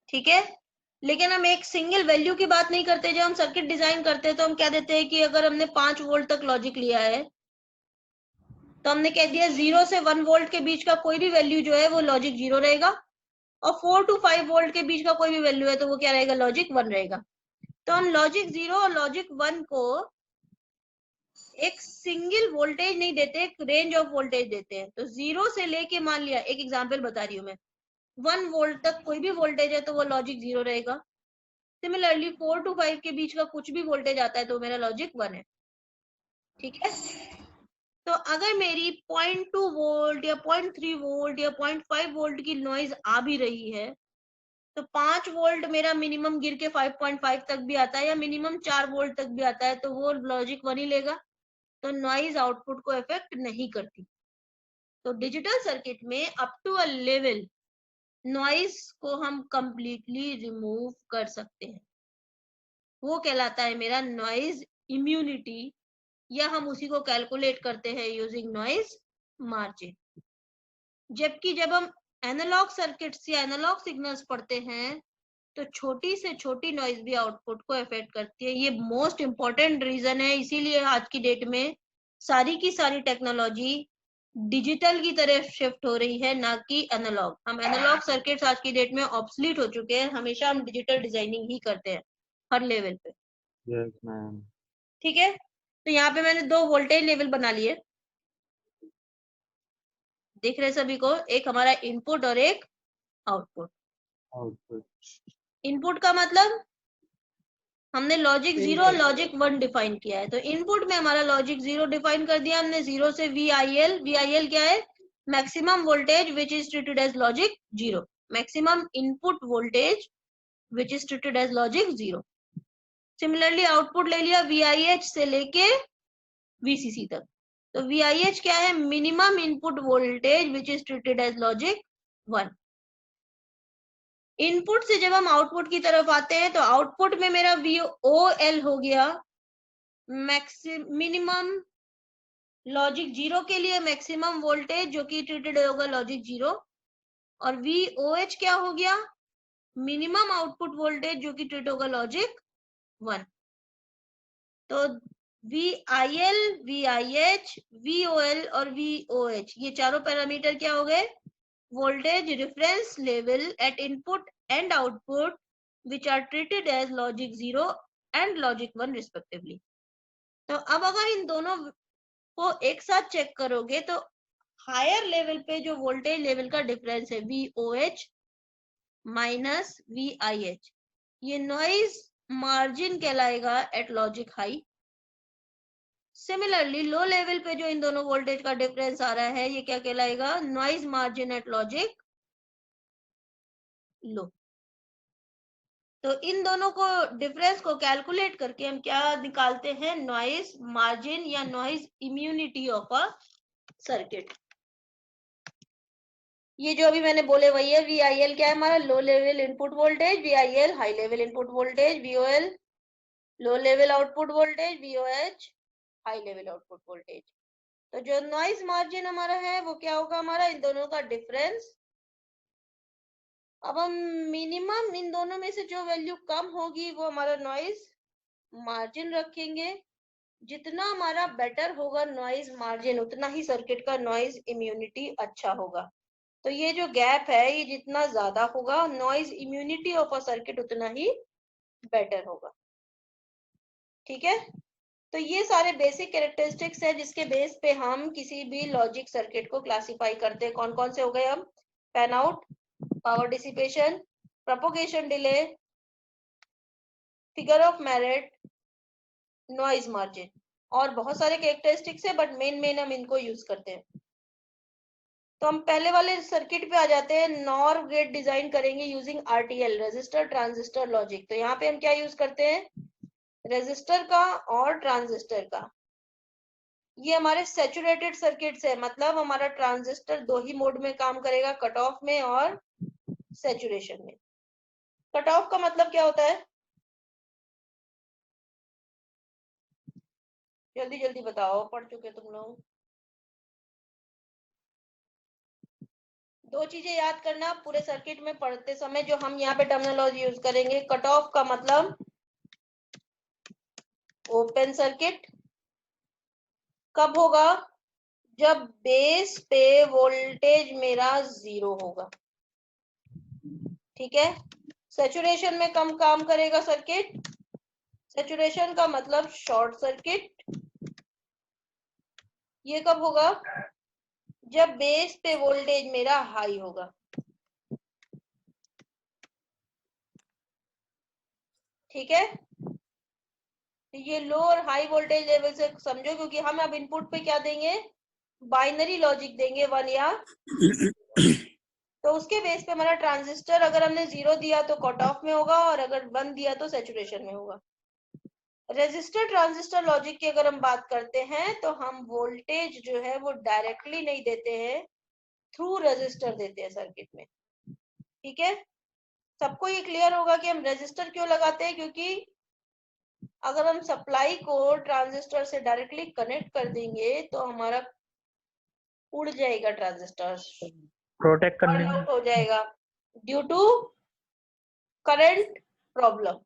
ठीक है। लेकिन हम एक सिंगल वैल्यू की बात नहीं करते। जब हम सर्किट डिजाइन करते हैं तो हम क्या देते हैं कि अगर हमने 5 वोल्ट तक लॉजिक लिया है तो हमने कह दिया 0 से 1 वोल्ट के बीच का कोई भी वैल्यू जो है वो लॉजिक 0 रहेगा, और 4 to 5 वोल्ट के बीच का कोई भी वैल्यू है तो वो क्या रहेगा, लॉजिक 1 रहेगा। तो हम लॉजिक 0 और लॉजिक 1 को एक सिंगल वोल्टेज नहीं देते, एक रेंज ऑफ वोल्टेज देते हैं। तो 0 से लेके, मान लिया एक एग्जांपल बता रही हूँ मैं, 1 वोल्ट तक कोई भी वोल्टेज है तो वो लॉजिक 0 रहेगा। सिमिलरली 4 to 5 के बीच का कुछ भी वोल्टेज आता है तो मेरा लॉजिक 1 है, ठीक है। तो अगर मेरी 0.2 वोल्ट या 0.3 वोल्ट या 0.5 वोल्ट की नॉइज आ भी रही है तो 5 वोल्ट मेरा मिनिमम गिर के 5.5 तक भी आता है या मिनिमम 4 वोल्ट तक भी आता है तो वो लॉजिक 1 ही लेगा। तो नॉइज आउटपुट को इफेक्ट नहीं करती। तो डिजिटल सर्किट में up to a level noise को हम कंप्लीटली रिमूव कर सकते हैं। वो कहलाता है मेरा नॉइज इम्यूनिटी, या हम उसी को कैलकुलेट करते हैं यूजिंग नॉइज मार्जिन। जबकि जब हम एनालॉग सर्किट्स या एनालॉग सिग्नल्स पढ़ते हैं तो छोटी से छोटी नॉइज भी आउटपुट को इफेक्ट करती है। ये मोस्ट इंपॉर्टेंट रीजन है, इसीलिए आज की डेट में सारी की सारी टेक्नोलॉजी डिजिटल की तरफ शिफ्ट हो रही है, ना कि एनालॉग। हम एनालॉग सर्किट्स आज की डेट में ऑब्सलीट हो चुके हैं, हमेशा हम डिजिटल डिजाइनिंग ही करते हैं हर लेवल पे। Yes, ma'am. ठीक है, तो यहाँ पे मैंने 2 वोल्टेज लेवल बना लिए, दिख रहे सभी को, एक हमारा इनपुट और एक आउटपुट। Output. इनपुट का मतलब हमने लॉजिक 0 और लॉजिक 1 डिफाइन किया है। तो इनपुट में हमारा लॉजिक 0 डिफाइन कर दिया हमने, 0 से VIL। VIL क्या है? Maximum voltage which is treated as logic 0, maximum input voltage which is treated as logic 0। Similarly output ले लिया VIH से लेके VCC तक। तो VIH क्या है? Minimum input voltage which is treated as logic 1। Input से जब हम आउटपुट की तरफ आते हैं तो आउटपुट में मेरा VOL हो गया मिनिमम लॉजिक 0 के लिए मैक्सिमम वोल्टेज जो कि ट्रीटेड होगा लॉजिक 0, और VOH क्या हो गया? मिनिमम आउटपुट वोल्टेज जो कि ट्रीट होगा लॉजिक 1। तो VIL, VIH, VOL और VOH ये चारों पैरामीटर क्या हो गए? Voltage reference level at input and output which are treated as logic 0 and logic 1 respectively. तो अब अगर इन दोनों को एक साथ चेक करोगे तो हायर लेवल पे जो वोल्टेज लेवल का डिफरेंस है VOH माइनस VIH, ये नॉइज मार्जिन कहलाएगा at logic high. Similarly low level पे जो इन दोनों वोल्टेज का डिफरेंस आ रहा है ये क्या कहलाएगा? Noise margin at logic low. तो इन दोनों को डिफरेंस को कैलकुलेट करके हम क्या निकालते हैं? नॉइज मार्जिन या noise immunity of a circuit. ये जो अभी मैंने बोले वही है। VIL क्या है हमारा? Low level input voltage, VIL high level input voltage, VOL low level output voltage, VOH high level output voltage. तो जो नॉइज मार्जिन हमारा है वो क्या होगा? हमारा इन दोनों का डिफरेंस। अब हम मिनिमम इन दोनों में से जो वैल्यू कम होगी वो हमारा नॉइज मार्जिन रखेंगे। जितना हमारा बेटर होगा नॉइज मार्जिन उतना ही सर्किट का नॉइज इम्यूनिटी अच्छा होगा। तो ये जो गैप है ये जितना ज्यादा होगा noise immunity of a circuit उतना ही बेटर होगा। ठीक है, तो ये सारे बेसिक कैरेक्टरिस्टिक्स है जिसके बेस पे हम किसी भी लॉजिक सर्किट को क्लासिफाई करते हैं। कौन कौन से हो गए? हम fan out, power dissipation, propagation delay, figure of merit, noise margin, और बहुत सारे कैरेक्टरिस्टिक्स है बट मेन हम इनको यूज करते हैं। तो हम पहले वाले सर्किट पे आ जाते हैं। नॉर गेट डिजाइन करेंगे using RTL, resistor transistor logic. तो यहाँ पे हम क्या यूज करते हैं? रेजिस्टर का और ट्रांजिस्टर का। ये हमारे सैचुरेटेड सर्किट्स है, मतलब हमारा ट्रांजिस्टर 2 ही मोड में काम करेगा, कट ऑफ में और सैचुरेशन में। कट ऑफ का मतलब क्या होता है? जल्दी जल्दी बताओ, पढ़ चुके तुम लोग। दो चीजें याद करना पूरे सर्किट में पढ़ते समय जो हम यहाँ पे टर्मिनोलॉजी यूज करेंगे। कट ऑफ का मतलब ओपन सर्किट कब होगा? जब बेस पे वोल्टेज मेरा 0 होगा। ठीक है। सैचुरेशन में कम काम करेगा सर्किट। सैचुरेशन का मतलब शॉर्ट सर्किट। ये कब होगा? जब बेस पे वोल्टेज मेरा हाई होगा। ठीक है। ये लो और हाई वोल्टेज लेवल से समझो, क्योंकि हम अब इनपुट पे क्या देंगे? बाइनरी लॉजिक देंगे, 1 या तो उसके बेस पे हमारा ट्रांजिस्टर अगर हमने 0 दिया तो कट ऑफ में होगा, और अगर 1 दिया तो सैचुरेशन में होगा। रेजिस्टर ट्रांजिस्टर लॉजिक की अगर हम बात करते हैं तो हम वोल्टेज जो है वो डायरेक्टली नहीं देते हैं, थ्रू रेजिस्टर देते हैं सर्किट में। ठीक है। सबको ये क्लियर होगा कि हम रेजिस्टर क्यों लगाते हैं? क्योंकि अगर हम सप्लाई को ट्रांजिस्टर से डायरेक्टली कनेक्ट कर देंगे तो हमारा उड़ जाएगा ट्रांजिस्टर, प्रोटेक्ट करने बर्न आउट हो जाएगा ड्यू टू करंट प्रॉब्लम।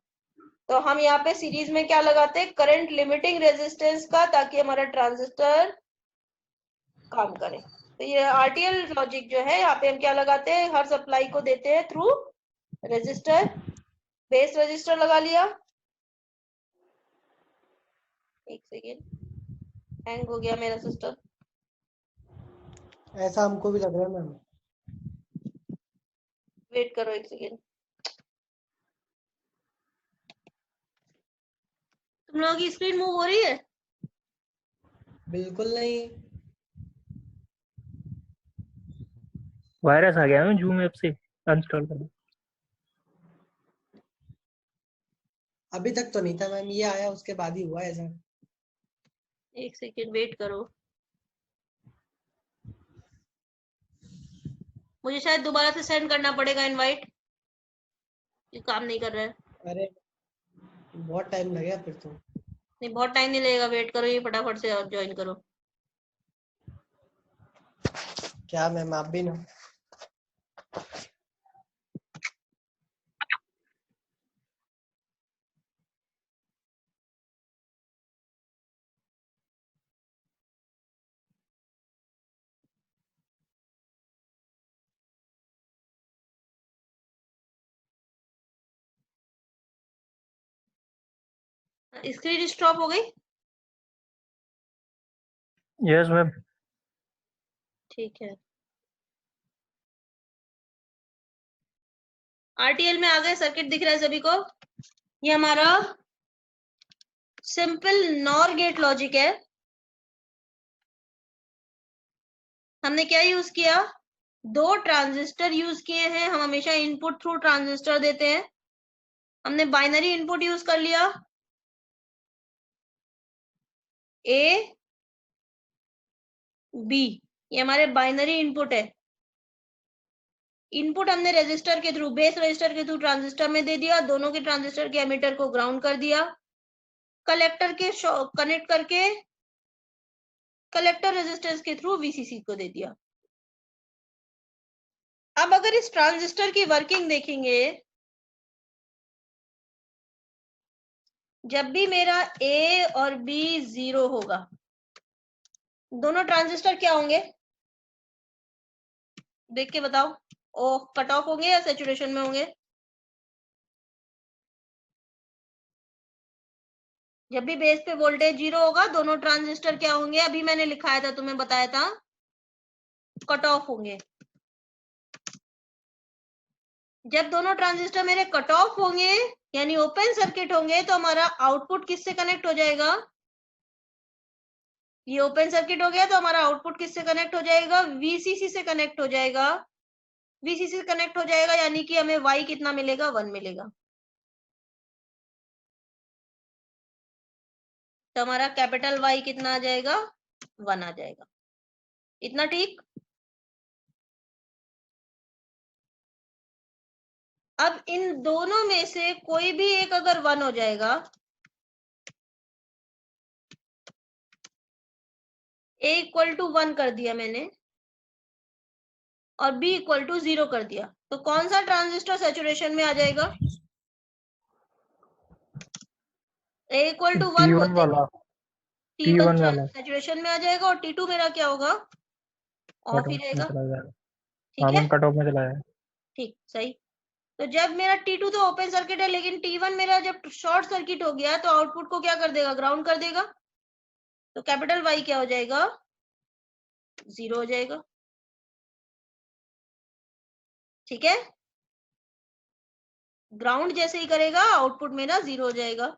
तो हम यहाँ पे सीरीज में क्या लगाते हैं? करंट लिमिटिंग रेजिस्टेंस का, ताकि हमारा ट्रांजिस्टर काम करे। तो ये आरटीएल लॉजिक जो है, यहाँ पे हम क्या लगाते हैं? हर सप्लाई को देते हैं थ्रू रेजिस्टर। बेस रेजिस्टर लगा लिया। एक सेकेंड, हैंग हो गया मेरा सिस्टम। ऐसा हमको भी लग रहा है मैम। वेट करो एक सेकेंड। तुम लोगों की स्क्रीन मूव हो रही है? बिल्कुल नहीं। वायरस आ गया है जूम ऐप से, अनइंस्टॉल कर दो। अभी तक तो नहीं था मैम, ये आया उसके बाद ही हुआ ऐसा। एक सेकेंड वेट करो, मुझे शायद दोबारा से सेंड करना पड़ेगा इनवाइट, ये काम नहीं कर रहा है। अरे बहुत टाइम लगेगा फिर तो। नहीं, बहुत टाइम नहीं लगेगा, वेट करो, ये फटाफट से ज्वाइन करो। क्या मैम, आप भी ना। स्क्रीन स्टॉप हो गई? Yes ma'am. ठीक है। आरटीएल में आ गए, सर्किट दिख रहा है सभी को? ये हमारा सिंपल नॉर गेट लॉजिक है। हमने क्या यूज किया? 2 ट्रांजिस्टर यूज किए हैं। हम हमेशा इनपुट थ्रू ट्रांजिस्टर देते हैं। हमने बाइनरी इनपुट यूज कर लिया, ए बी, ये हमारे बाइनरी इनपुट है। इनपुट हमने रेजिस्टर के थ्रू, बेस रेजिस्टर के थ्रू ट्रांजिस्टर में दे दिया, दोनों के ट्रांजिस्टर के एमीटर को ग्राउंड कर दिया, कलेक्टर के कनेक्ट करके कलेक्टर रेजिस्टेंस के थ्रू वीसीसी को दे दिया। अब अगर इस ट्रांजिस्टर की वर्किंग देखेंगे, जब भी मेरा ए और बी 0 होगा, दोनों ट्रांजिस्टर क्या होंगे? देख के बताओ। ओ, कट ऑफ होंगे या सैचुरेशन में होंगे? जब भी बेस पे वोल्टेज 0 होगा, दोनों ट्रांजिस्टर क्या होंगे? अभी मैंने लिखाया था, तुम्हें बताया था, कट ऑफ होंगे। जब दोनों ट्रांजिस्टर मेरे कट ऑफ होंगे यानी ओपन सर्किट होंगे, तो हमारा आउटपुट किससे कनेक्ट हो जाएगा? ये ओपन सर्किट हो गया तो हमारा आउटपुट किससे कनेक्ट हो जाएगा? वीसीसी से कनेक्ट हो जाएगा। वीसीसी से कनेक्ट हो जाएगा यानी कि हमें वाई कितना मिलेगा? 1 मिलेगा। तो हमारा कैपिटल वाई कितना आ जाएगा? 1 आ जाएगा। इतना ठीक? अब इन दोनों में से कोई भी एक अगर 1 हो जाएगा, A इक्वल टू 1 कर दिया मैंने और B इक्वल टू 0 कर दिया, तो कौन सा ट्रांजिस्टर सैचुरेशन में आ जाएगा? A इक्वल टू 1 T1 वाला, T1 T1 वाला सैचुरेशन में आ जाएगा और T2 मेरा क्या होगा? ऑफ कट ही ऑफ में रहेगा। चला जाएगा। ठीक हाँ है, मैम, कट ऑफ में चला जाएगा। ठीक, सही। तो जब मेरा T2 तो ओपन सर्किट है, लेकिन T1 मेरा जब शॉर्ट सर्किट हो गया तो आउटपुट को क्या कर देगा? ग्राउंड कर देगा। तो कैपिटल Y क्या हो जाएगा? 0 हो जाएगा। ठीक है, ग्राउंड जैसे ही करेगा आउटपुट मेरा 0 हो जाएगा।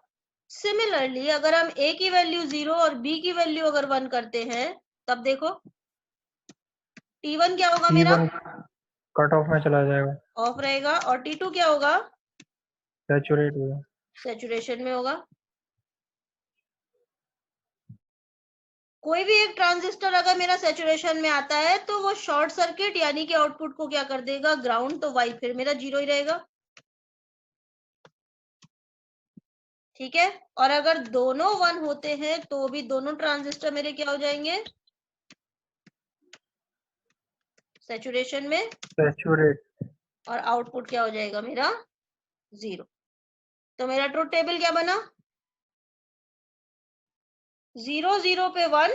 सिमिलरली अगर हम A की वैल्यू 0 और B की वैल्यू अगर 1 करते हैं, तब देखो T1 क्या होगा मेरा? T1 कट ऑफ में चला जाएगा, ऑफ रहेगा। और T2 क्या होगा? सैचुरेट होगा। सैचुरेशन में होगा। कोई भी एक ट्रांजिस्टर अगर मेरा सैचुरेशन में आता है तो वो शॉर्ट सर्किट यानी कि आउटपुट को क्या कर देगा? ग्राउंड। तो Y फिर मेरा 0 ही रहेगा। ठीक है, और अगर दोनों 1 होते हैं तो भी दोनों ट्रांजिस्टर मेरे क्या हो जाएंगे? सैचुरेशन में। सैचुरेट। और आउटपुट क्या हो जाएगा मेरा? 0। तो मेरा ट्रुथ टेबल क्या बना? 0 0 पे 1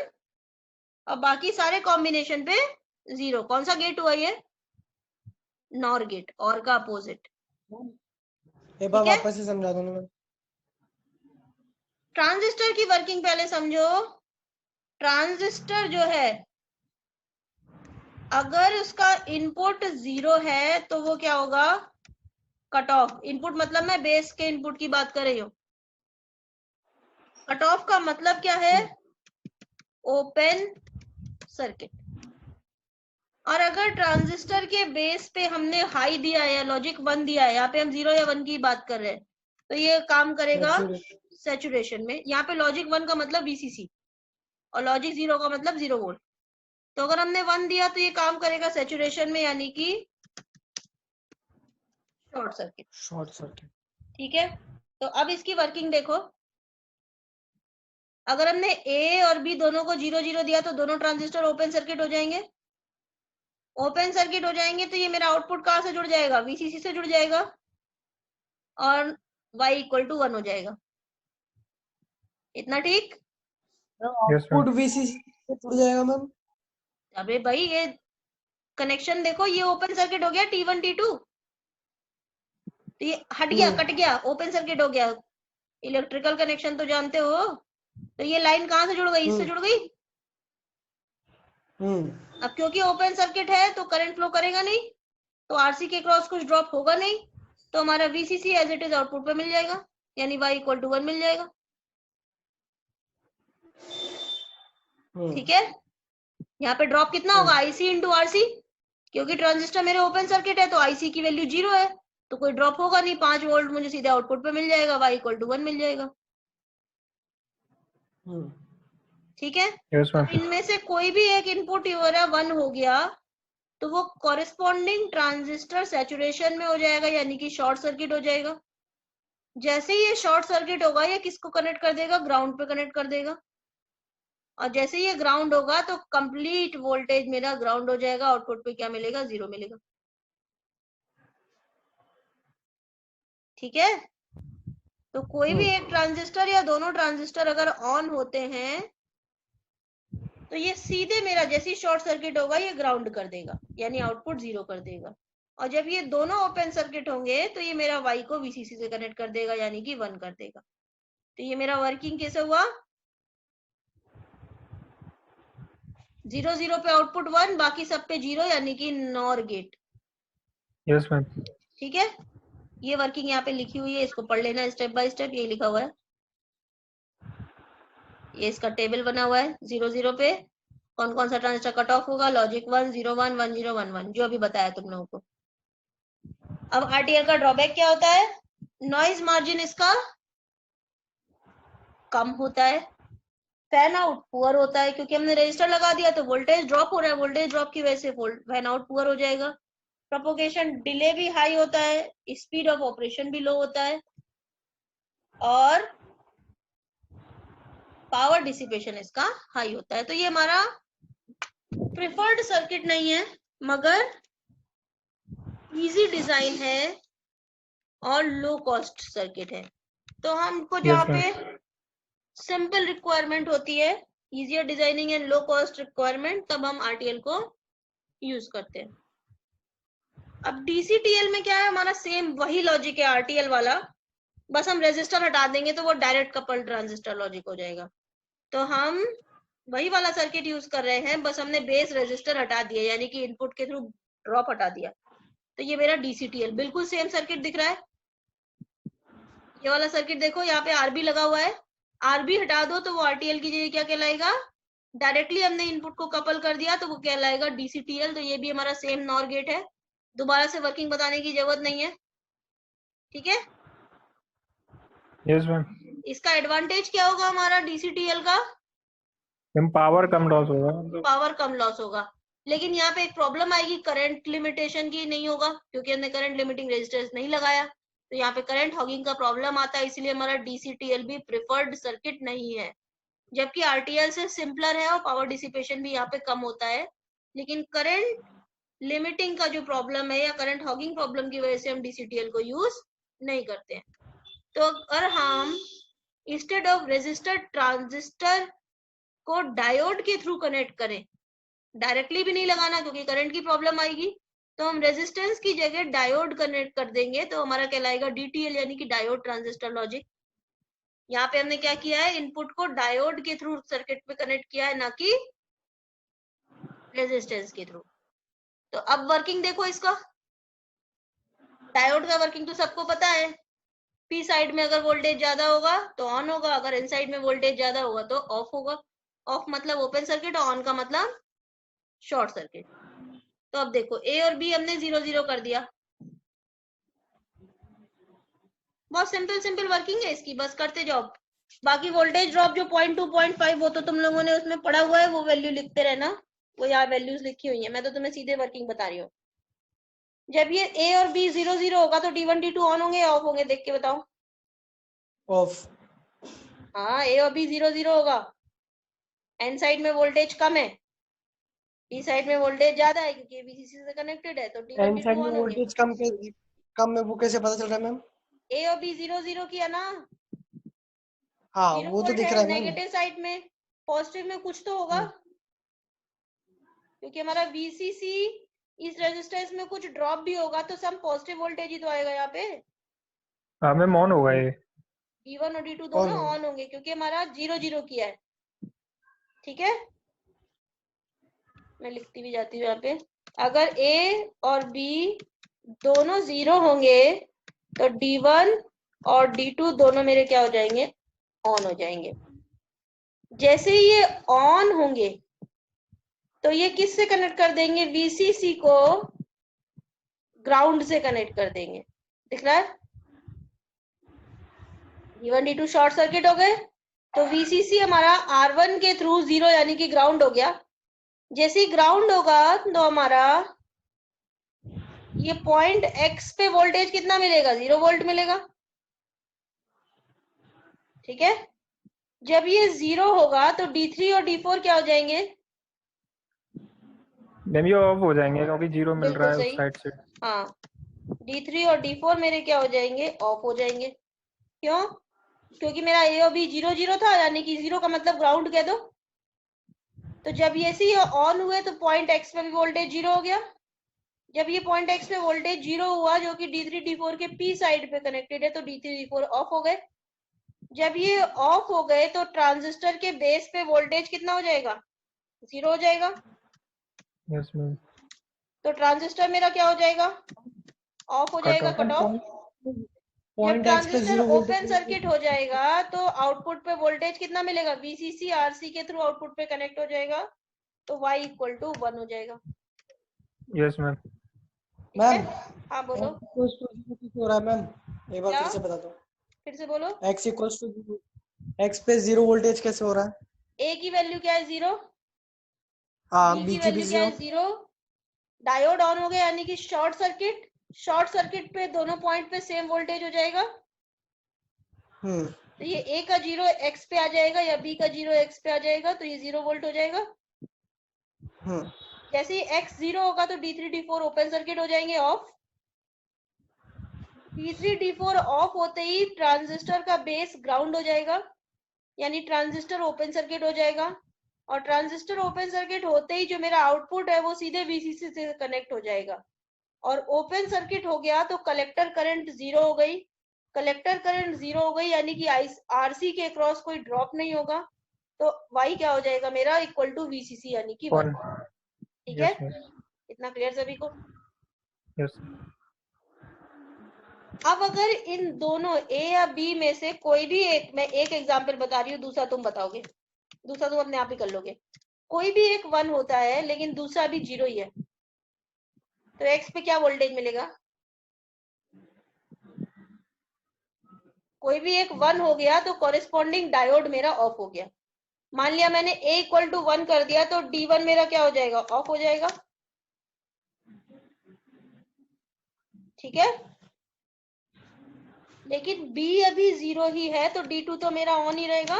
और बाकी सारे कॉम्बिनेशन पे 0। कौन सा गेट हुआ ये? नॉर गेट, और का अपोजिट। एक बार ठीक है? वापस से समझा दो ना। ट्रांजिस्टर की वर्किंग पहले समझो। ट्रांजिस्टर जो है, अगर उसका इनपुट 0 है तो वो क्या होगा? Cut off. इनपुट मतलब मैं बेस के इनपुट की बात कर रही हूँ। कट ऑफ का मतलब क्या है? Open circuit. और अगर ट्रांजिस्टर के बेस पे हमने हाई दिया है या लॉजिक 1 दिया है, यहाँ पे हम 0 या 1 की बात कर रहे हैं, तो ये काम करेगा सैचुरेशन में। यहाँ पे लॉजिक 1 का मतलब VCC और लॉजिक 0 का मतलब 0 वोल्ट। तो अगर हमने 1 दिया तो ये काम करेगा सैचुरेशन में यानी कि शॉर्ट सर्किट। Short circuit. ठीक है, तो अब इसकी वर्किंग देखो। अगर हमने A और B दोनों को 0 0 दिया तो दोनों ट्रांजिस्टर ओपन सर्किट हो जाएंगे। ओपन सर्किट हो जाएंगे तो ये मेरा आउटपुट कहाँ से जुड़ जाएगा? VCC से जुड़ जाएगा और Y इक्वल टू 1 हो जाएगा। इतना ठीक? आउटपुट VCC से जुड़ जाएगा मैम। अबे भाई ये कनेक्शन देखो, ये ओपन सर्किट हो गया T1 T2, तो ये हट गया, कट गया, ओपन सर्किट हो गया। इलेक्ट्रिकल कनेक्शन तो जानते हो। तो ये लाइन कहाँ से जुड़ गई? इससे जुड़ गई। अब क्योंकि ओपन सर्किट है तो करंट फ्लो करेगा नहीं, तो आरसी के क्रॉस कुछ ड्रॉप होगा नहीं, तो हमारा VCC as it is output पे मिल जाएगा, यानी Y इक्वल टू 1 मिल जाएगा। ठीक है, यहाँ पे ड्रॉप कितना होगा? IC इंटू RC, क्योंकि ट्रांजिस्टर मेरे ओपन सर्किट है तो IC की वैल्यू 0 है, तो कोई ड्रॉप होगा नहीं। 5 वोल्ट मुझे सीधे आउटपुट पे मिल जाएगा, Y इक्वल टू 1 मिल जाएगा। ठीक है, अब इनमें से कोई भी एक इनपुट 1 हो गया तो वो कॉरेस्पॉन्डिंग ट्रांजिस्टर सैचुरेशन में हो जाएगा, यानी कि शॉर्ट सर्किट हो जाएगा। जैसे ही ये शॉर्ट सर्किट होगा ये किसको कनेक्ट कर देगा? ग्राउंड पे कनेक्ट कर देगा। और जैसे ये ग्राउंड होगा तो कंप्लीट वोल्टेज मेरा ग्राउंड हो जाएगा। आउटपुट पे क्या मिलेगा? 0 मिलेगा। ठीक है, तो कोई भी एक ट्रांजिस्टर या दोनों ट्रांजिस्टर अगर ऑन होते हैं तो ये सीधे मेरा जैसे ही शॉर्ट सर्किट होगा ये ग्राउंड कर देगा, यानी आउटपुट 0 कर देगा। और जब ये दोनों ओपन सर्किट होंगे तो ये मेरा Y को VCC से कनेक्ट कर देगा, यानी कि 1 कर देगा। तो ये मेरा वर्किंग कैसे हुआ? 0 0 पे आउटपुट 1, बाकी सब पे 0, यानी कि नॉर गेट। Yes ma'am. ठीक है, ये वर्किंग यहाँ पे लिखी हुई है, इसको पढ़ लेना स्टेप बाय स्टेप। ये लिखा हुआ है, ये इसका टेबल बना हुआ है। 0 0 पे कौन कौन सा ट्रांजिस्टर कट ऑफ होगा? लॉजिक 1 0 1 1 0 1 1, जो अभी बताया तुम लोगों को। अब RTL का ड्रॉबैक क्या होता है? नॉइज मार्जिन इसका कम होता है। फैन आउट पुअर होता है, क्योंकि हमने रजिस्टर लगा दिया तो वोल्टेज ड्रॉप हो रहा है, वोल्टेज ड्रॉप की वजह से फैन आउट पुअर हो जाएगा। प्रोपोगेशन डिले भी हाई होता है, स्पीड ऑफ ऑपरेशन भी लो होता है, और पावर डिसिपेशन इसका हाई होता है। तो ये हमारा प्रिफर्ड सर्किट नहीं है, मगर इजी डिजाइन है और लो कॉस्ट सर्किट है। तो हमको जहाँ Yes, पे सिंपल रिक्वायरमेंट होती है, easier designing and low cost requirement, तब हम आरटीएल को यूज करते हैं। अब डीसीटीएल में क्या है, हमारा सेम वही लॉजिक है आरटीएल वाला, बस हम रेजिस्टर हटा देंगे तो वो डायरेक्ट कपल ट्रांजिस्टर लॉजिक हो जाएगा। तो हम वही वाला सर्किट यूज कर रहे हैं, बस हमने बेस रेजिस्टर हटा दिया, यानी कि इनपुट के थ्रू ड्रॉप हटा दिया। तो ये मेरा डीसीटीएल बिल्कुल सेम सर्किट दिख रहा है। ये वाला सर्किट देखो, यहाँ पे आरबी लगा हुआ है, आरबी हटा दो तो वो आरटीएल की जगह क्या कहलाएगा, डायरेक्टली हमने इनपुट को कपल कर दिया तो वो कहलाएगा डीसीटीएल। तो ये भी हमारा सेम नॉर गेट है, दोबारा से वर्किंग बताने की जरूरत नहीं है, ठीक है। yes ma'am. इसका एडवांटेज क्या होगा हमारा डीसीटीएल का, मैम पावर कम लॉस होगा मतलब। पावर कम लॉस होगा, लेकिन यहाँ पे एक प्रॉब्लम आएगी, करंट लिमिटेशन की नहीं होगा, क्योंकि हमने करंट लिमिटिंग रेजिस्टेंस नहीं लगाया, तो यहाँ पे करंट हॉगिंग का प्रॉब्लम आता है, इसलिए हमारा डीसीटीएल भी प्रिफर्ड सर्किट नहीं है। जबकि आरटीएल से सिंपलर है और पावर डिसिपेशन भी यहाँ पे कम होता है, लेकिन करंट लिमिटिंग का जो प्रॉब्लम है या करंट हॉगिंग प्रॉब्लम की वजह से हम डीसीटीएल को यूज नहीं करते हैं। तो अगर हम इंस्टेड ऑफ रेजिस्टर ट्रांजिस्टर को डायोड के थ्रू कनेक्ट करें, डायरेक्टली भी नहीं लगाना क्योंकि करंट की प्रॉब्लम आएगी, तो हम रेजिस्टेंस की जगह डायोड कनेक्ट कर देंगे, तो हमारा कहलाएगा डीटीएल, यानी कि डायोड ट्रांजिस्टर लॉजिक। यहाँ पे हमने क्या किया है, इनपुट को डायोड के थ्रू सर्किट पे कनेक्ट किया है, ना कि रेजिस्टेंस के थ्रू। तो अब वर्किंग देखो इसका, डायोड का वर्किंग तो सबको पता है, पी साइड में अगर वोल्टेज ज्यादा होगा तो ऑन होगा, अगर इन साइड में वोल्टेज ज्यादा होगा तो ऑफ होगा। ऑफ मतलब ओपन सर्किट, ऑन का मतलब शॉर्ट सर्किट। तो अब देखो ए और बी हमने 0 0 कर दिया, बहुत सिंपल वर्किंग है इसकी, बस करते जाओ। बाकी वोल्टेज ड्रॉप जो 0.2 0.5 वो तो तुम लोगों ने उसमें पढ़ा हुआ है, वो वैल्यू लिखते रहना, वो यहाँ वैल्यूज लिखी हुई है, मैं तो तुम्हें सीधे वर्किंग बता रही हूँ। जब ये ए और बी 0 0 होगा तो D1 D2 ऑन होंगे या ऑफ होंगे, देख के बताओ। ऑफ। हाँ, ए और बी 0 0 होगा, एन साइड में वोल्टेज कम है, बी साइड में वोल्टेज ज्यादा है क्योंकि बीसीसी से कनेक्टेड है, तो D1 N D2 side on में होंगे। वोल्टेज कम में वो कैसे पता चल रहा है मैम? ए और बी 0 0 किया ना, हाँ 0 वो तो वोल्ट दिख है, रहा है मैम। नेगेटिव साइड में, पॉजिटिव में कुछ तो होगा, क्योंकि हमारा वीसीसी इस रेजिस्टेंस में कुछ ड्रॉप भी होगा तो सब पॉजिटिव वोल्टेज ही तो आएगा यहाँ पे। हाँ मैम ऑन होगा ये। D1 और D2 दोनों ऑन होंगे क्योंकि हमारा 0 0 किया है, ठीक है। मैं लिखती भी जाती हूँ यहाँ पे, अगर A और B दोनों 0 होंगे तो D1 और D2 दोनों मेरे क्या हो जाएंगे, ऑन हो जाएंगे। जैसे ही ये ऑन होंगे तो ये किससे कनेक्ट कर देंगे, VCC को ग्राउंड से कनेक्ट कर देंगे, दिख रहा है। D1 D2 शॉर्ट सर्किट हो गए, तो VCC हमारा R1 के थ्रू 0 यानी कि ग्राउंड हो गया। जैसे ही ग्राउंड होगा तो हमारा ये पॉइंट X पे वोल्टेज कितना मिलेगा, 0 वोल्ट मिलेगा, ठीक है। जब ये 0 होगा तो D3 और D4 क्या हो जाएंगे, मैम ये ऑफ हो जाएंगे क्योंकि 0 मिल रहा है बिल्कुल उस सही। साइड से। हाँ, D3 और D4 मेरे क्या हो जाएंगे, ऑफ हो जाएंगे। क्यों, क्योंकि मेरा A और B 0 0 था, यानी कि 0 का मतलब ग्राउंड कह दो। तो जब ये सी ऑन हुए तो पॉइंट X पे भी वोल्टेज 0 हो गया। जब ये पॉइंट X पे वोल्टेज 0 हुआ जो कि D3 D4 के P साइड पे कनेक्टेड है, तो D3 D4 ऑफ हो गए। जब ये ऑफ हो गए तो ट्रांजिस्टर के बेस पे वोल्टेज कितना हो जाएगा, 0 हो जाएगा। Yes ma'am. तो ट्रांजिस्टर मेरा क्या हो जाएगा, ऑफ हो जाएगा, कट ऑफ। जब ट्रांजिस्टर ओपन सर्किट हो जाएगा तो आउटपुट पे वोल्टेज कितना मिलेगा, VCC RC के थ्रू आउटपुट पे कनेक्ट हो जाएगा, तो Y = 1 हो जाएगा। Yes ma'am. मैम हाँ बोलो, हो रहा है मैम, एक बार क्या? फिर से बता दो, फिर से बोलो। X पे 0 वोल्टेज कैसे हो रहा है? A की वैल्यू क्या है, 0, हाँ B B की की भी वैल्यू क्या है, 0, डायोड ऑन हो गया यानी कि शॉर्ट सर्किट पे दोनों पॉइंट पे सेम वोल्टेज हो जाएगा। तो ये ए का 0 एक्स पे आ जाएगा या बी का 0 एक्स पे आ जाएगा, तो ये 0 वोल्ट हो जाएगा। जैसे ही एक्स 0 होगा तो D3 D4 ओपन सर्किट हो जाएंगे, ऑफ। D3 D4 ऑफ होते ही ट्रांजिस्टर का बेस ग्राउंड हो जाएगा, यानी ट्रांजिस्टर ओपन सर्किट हो जाएगा। और ट्रांजिस्टर ओपन सर्किट होते ही जो मेरा आउटपुट है वो सीधे VCC से कनेक्ट हो जाएगा। और ओपन सर्किट हो गया तो कलेक्टर करंट 0 हो गई। कलेक्टर करंट 0 हो गई यानी कि RC के क्रॉस कोई ड्रॉप नहीं होगा, तो Y क्या हो जाएगा मेरा, इक्वल टू VCC यानी कि 1। ठीक है, इतना क्लियर सभी को? यस। अब अगर इन दोनों A या B में से कोई भी एक, मैं एक एग्जांपल बता रही हूँ, दूसरा तुम बताओगे, दूसरा तुम अपने आप ही कर लोगे। कोई भी एक 1 होता है लेकिन दूसरा भी 0 ही है, तो X पे क्या वोल्टेज मिलेगा? कोई भी एक 1 हो गया तो कॉरेस्पॉन्डिंग डायोड मेरा ऑफ हो गया। मान लिया मैंने A इक्वल टू 1 कर दिया तो D1 मेरा क्या हो जाएगा, ऑफ हो जाएगा। ठीक है, लेकिन B अभी 0 ही है तो D2 तो मेरा ऑन ही रहेगा,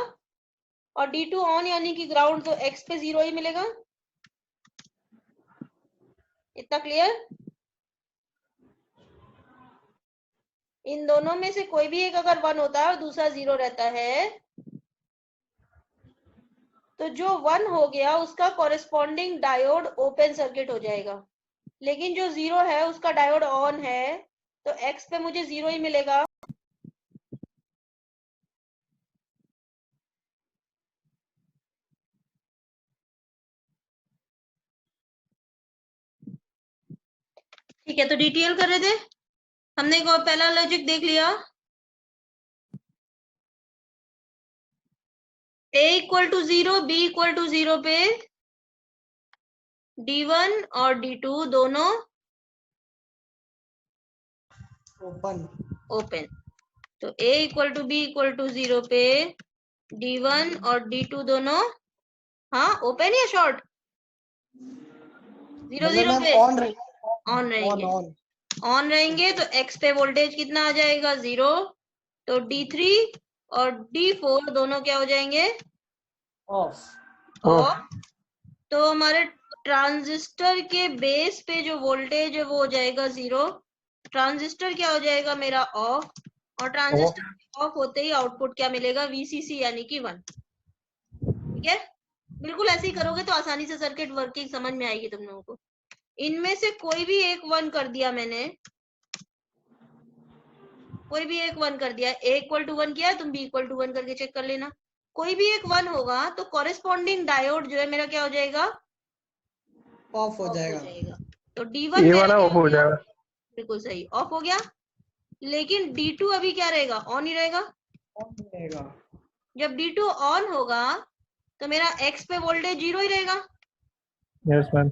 और D2 ऑन यानी कि ग्राउंड, तो X पे 0 ही मिलेगा। इतना क्लियर? इन दोनों में से कोई भी एक अगर 1 होता है और दूसरा 0 रहता है, तो जो 1 हो गया उसका कॉरेस्पॉन्डिंग डायोड ओपन सर्किट हो जाएगा। लेकिन जो 0 है उसका डायोड ऑन है, तो X पे मुझे 0 ही मिलेगा। ठीक है, तो DTL कर रहे थे हमने, पहला लॉजिक देख लिया। A equal to 0, B equal to 0 पे D1 और D2 दोनों ओपन। तो A equal to B equal to 0 पे D1 और D2 दोनों हाँ ओपन या शॉर्ट, 0 0 पे ऑन रहेंगे। ऑन रहेंगे तो X पे वोल्टेज कितना आ जाएगा, 0। तो D3 और D4 दोनों क्या हो जाएंगे, ऑफ। तो हमारे ट्रांजिस्टर के बेस पे जो वोल्टेज है वो हो जाएगा 0। ट्रांजिस्टर क्या हो जाएगा मेरा, ऑफ। और ट्रांजिस्टर ऑफ होते ही आउटपुट क्या मिलेगा, VCC यानी कि 1। ठीक है, बिल्कुल ऐसे ही करोगे तो आसानी से सर्किट वर्किंग समझ में आएगी तुम लोगों को। इनमें से कोई भी एक 1 कर दिया मैंने, कोई भी एक 1 कर दिया, A इक्वल टू 1 किया, तुम B इक्वल टू 1 करके चेक कर लेना। कोई भी एक 1 होगा तो कॉरेस्पॉन्डिंग डायोड जो है मेरा क्या हो जाएगा, ऑफ हो जाएगा। तो D1 ये वाला ऑफ हो जाएगा। बिल्कुल सही, ऑफ हो गया। लेकिन D2 अभी क्या रहेगा, ऑन ही रहेगा। जब D2 ऑन होगा तो मेरा X पे वोल्टेज 0 ही रहेगा। Yes ma'am.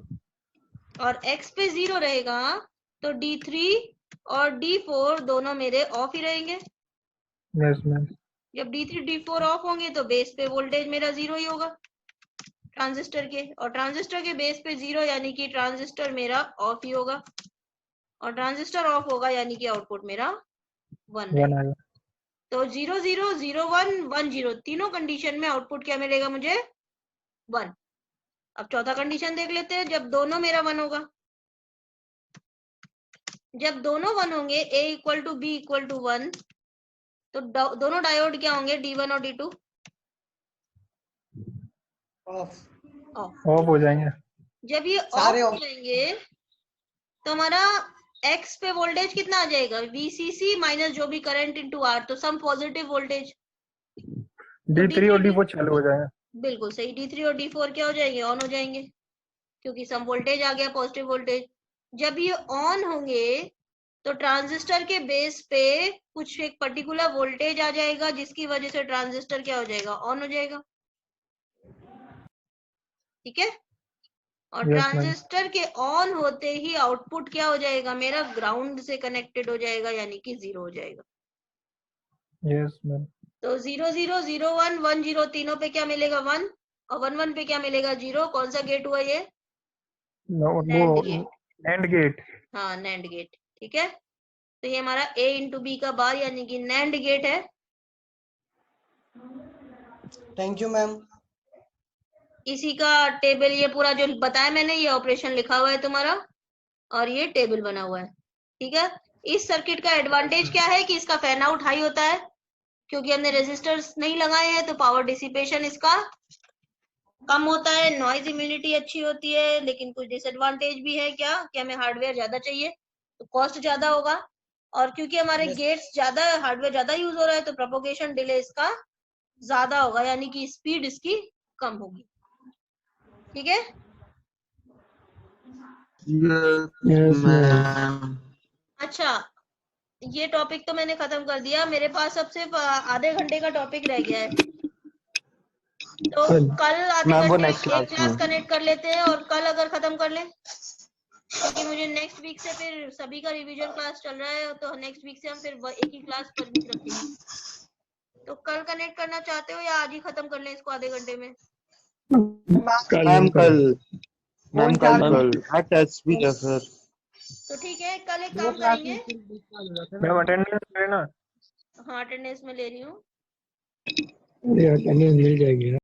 और X पे 0 रहेगा तो D3 और D4 दोनों मेरे ऑफ ही रहेंगे। Yes ma'am. जब D3 D4 ऑफ होंगे तो बेस पे वोल्टेज मेरा 0 ही होगा ट्रांजिस्टर के, और ट्रांजिस्टर के बेस पे 0 यानी कि ट्रांजिस्टर मेरा ऑफ ही होगा, और ट्रांजिस्टर ऑफ होगा यानी कि आउटपुट मेरा 1 है। तो 0 0 0 1 1 0 तीनों कंडीशन में आउटपुट क्या मिलेगा मुझे, 1। अब चौथा कंडीशन देख लेते हैं, जब दोनों मेरा 1 होगा। जब दोनों 1 होंगे, A equal to B equal to 1, तो दोनों डायोड क्या होंगे, D1 और D2 ऑफ हो जाएंगे। जब ये ऑफ हो जाएंगे तो हमारा X पे वोल्टेज कितना आ जाएगा, VCC माइनस जो भी करंट इनटू R, तो सम पॉजिटिव वोल्टेज। D3 और D4 चालू हो जाएंगे। बिल्कुल सही, D3 और D4 क्या हो जाएंगे, ऑन हो जाएंगे, क्योंकि सम वोल्टेज आ गया, पॉजिटिव वोल्टेज। जब ये ऑन होंगे तो ट्रांजिस्टर के बेस पे कुछ एक पर्टिकुलर वोल्टेज आ जाएगा, जिसकी वजह से ट्रांजिस्टर क्या हो जाएगा, ऑन हो जाएगा। ठीक है, और ट्रांजिस्टर के ऑन होते ही आउटपुट क्या हो जाएगा मेरा, ग्राउंड से कनेक्टेड हो जाएगा यानी कि 0 हो जाएगा। Yes ma'am. तो 0 0 0 1 1 0 तीनों पे क्या मिलेगा, 1, और 1 1 पे क्या मिलेगा, 0। कौन सा गेट हुआ ये, वो एंड गेट। हाँ नैंड गेट, ठीक है। तो ये हमारा A इंटू बी का बार यानी कि नैंड गेट है। Thank you ma'am. इसी का टेबल, ये पूरा जो बताया मैंने, ये ऑपरेशन लिखा हुआ है तुम्हारा और ये टेबल बना हुआ है, ठीक है। इस सर्किट का एडवांटेज क्या है कि इसका फैन आउट हाई होता है, क्योंकि हमने रेजिस्टर्स नहीं लगाए हैं तो पावर डिसिपेशन इसका कम होता है, नॉइज इम्यूनिटी अच्छी होती है। लेकिन कुछ डिसएडवांटेज भी है, क्या कि हमें हार्डवेयर ज्यादा चाहिए तो कॉस्ट ज्यादा होगा, और क्योंकि हमारे Yes. गेट्स ज्यादा, हार्डवेयर ज्यादा यूज हो रहा है तो प्रोपोगेशन डिले इसका ज्यादा होगा, यानी कि स्पीड इसकी कम होगी, ठीक है। Yes, ma'am. अच्छा, ये टॉपिक तो मैंने खत्म कर दिया, मेरे पास अब सिर्फ आधे घंटे का टॉपिक रह गया है। तो कल आधे मैम, वो घंटे next एक class क्लास में। कनेक्ट कर लेते हैं और कल अगर खत्म कर लें, क्योंकि मुझे नेक्स्ट वीक से फिर सभी का रिवीजन क्लास चल रहा है, तो नेक्स्ट वीक से हम फिर एक ही क्लास पर वीक रखेंगे। तो कल कनेक्ट करना चाहते हो या आज ही खत्म कर लें इसको आधे घंटे में? मैम कल टेस्ट भी है सर। तो ठीक है, कल एक दो काम क्लास करेंगे। में फिर डिस्चार्ज हो जाता है मैम ना। अटेंडेंस लेना। हाँ अटेंडेंस में ले रही हूँ। अटेंडेंस मिल जाएगी।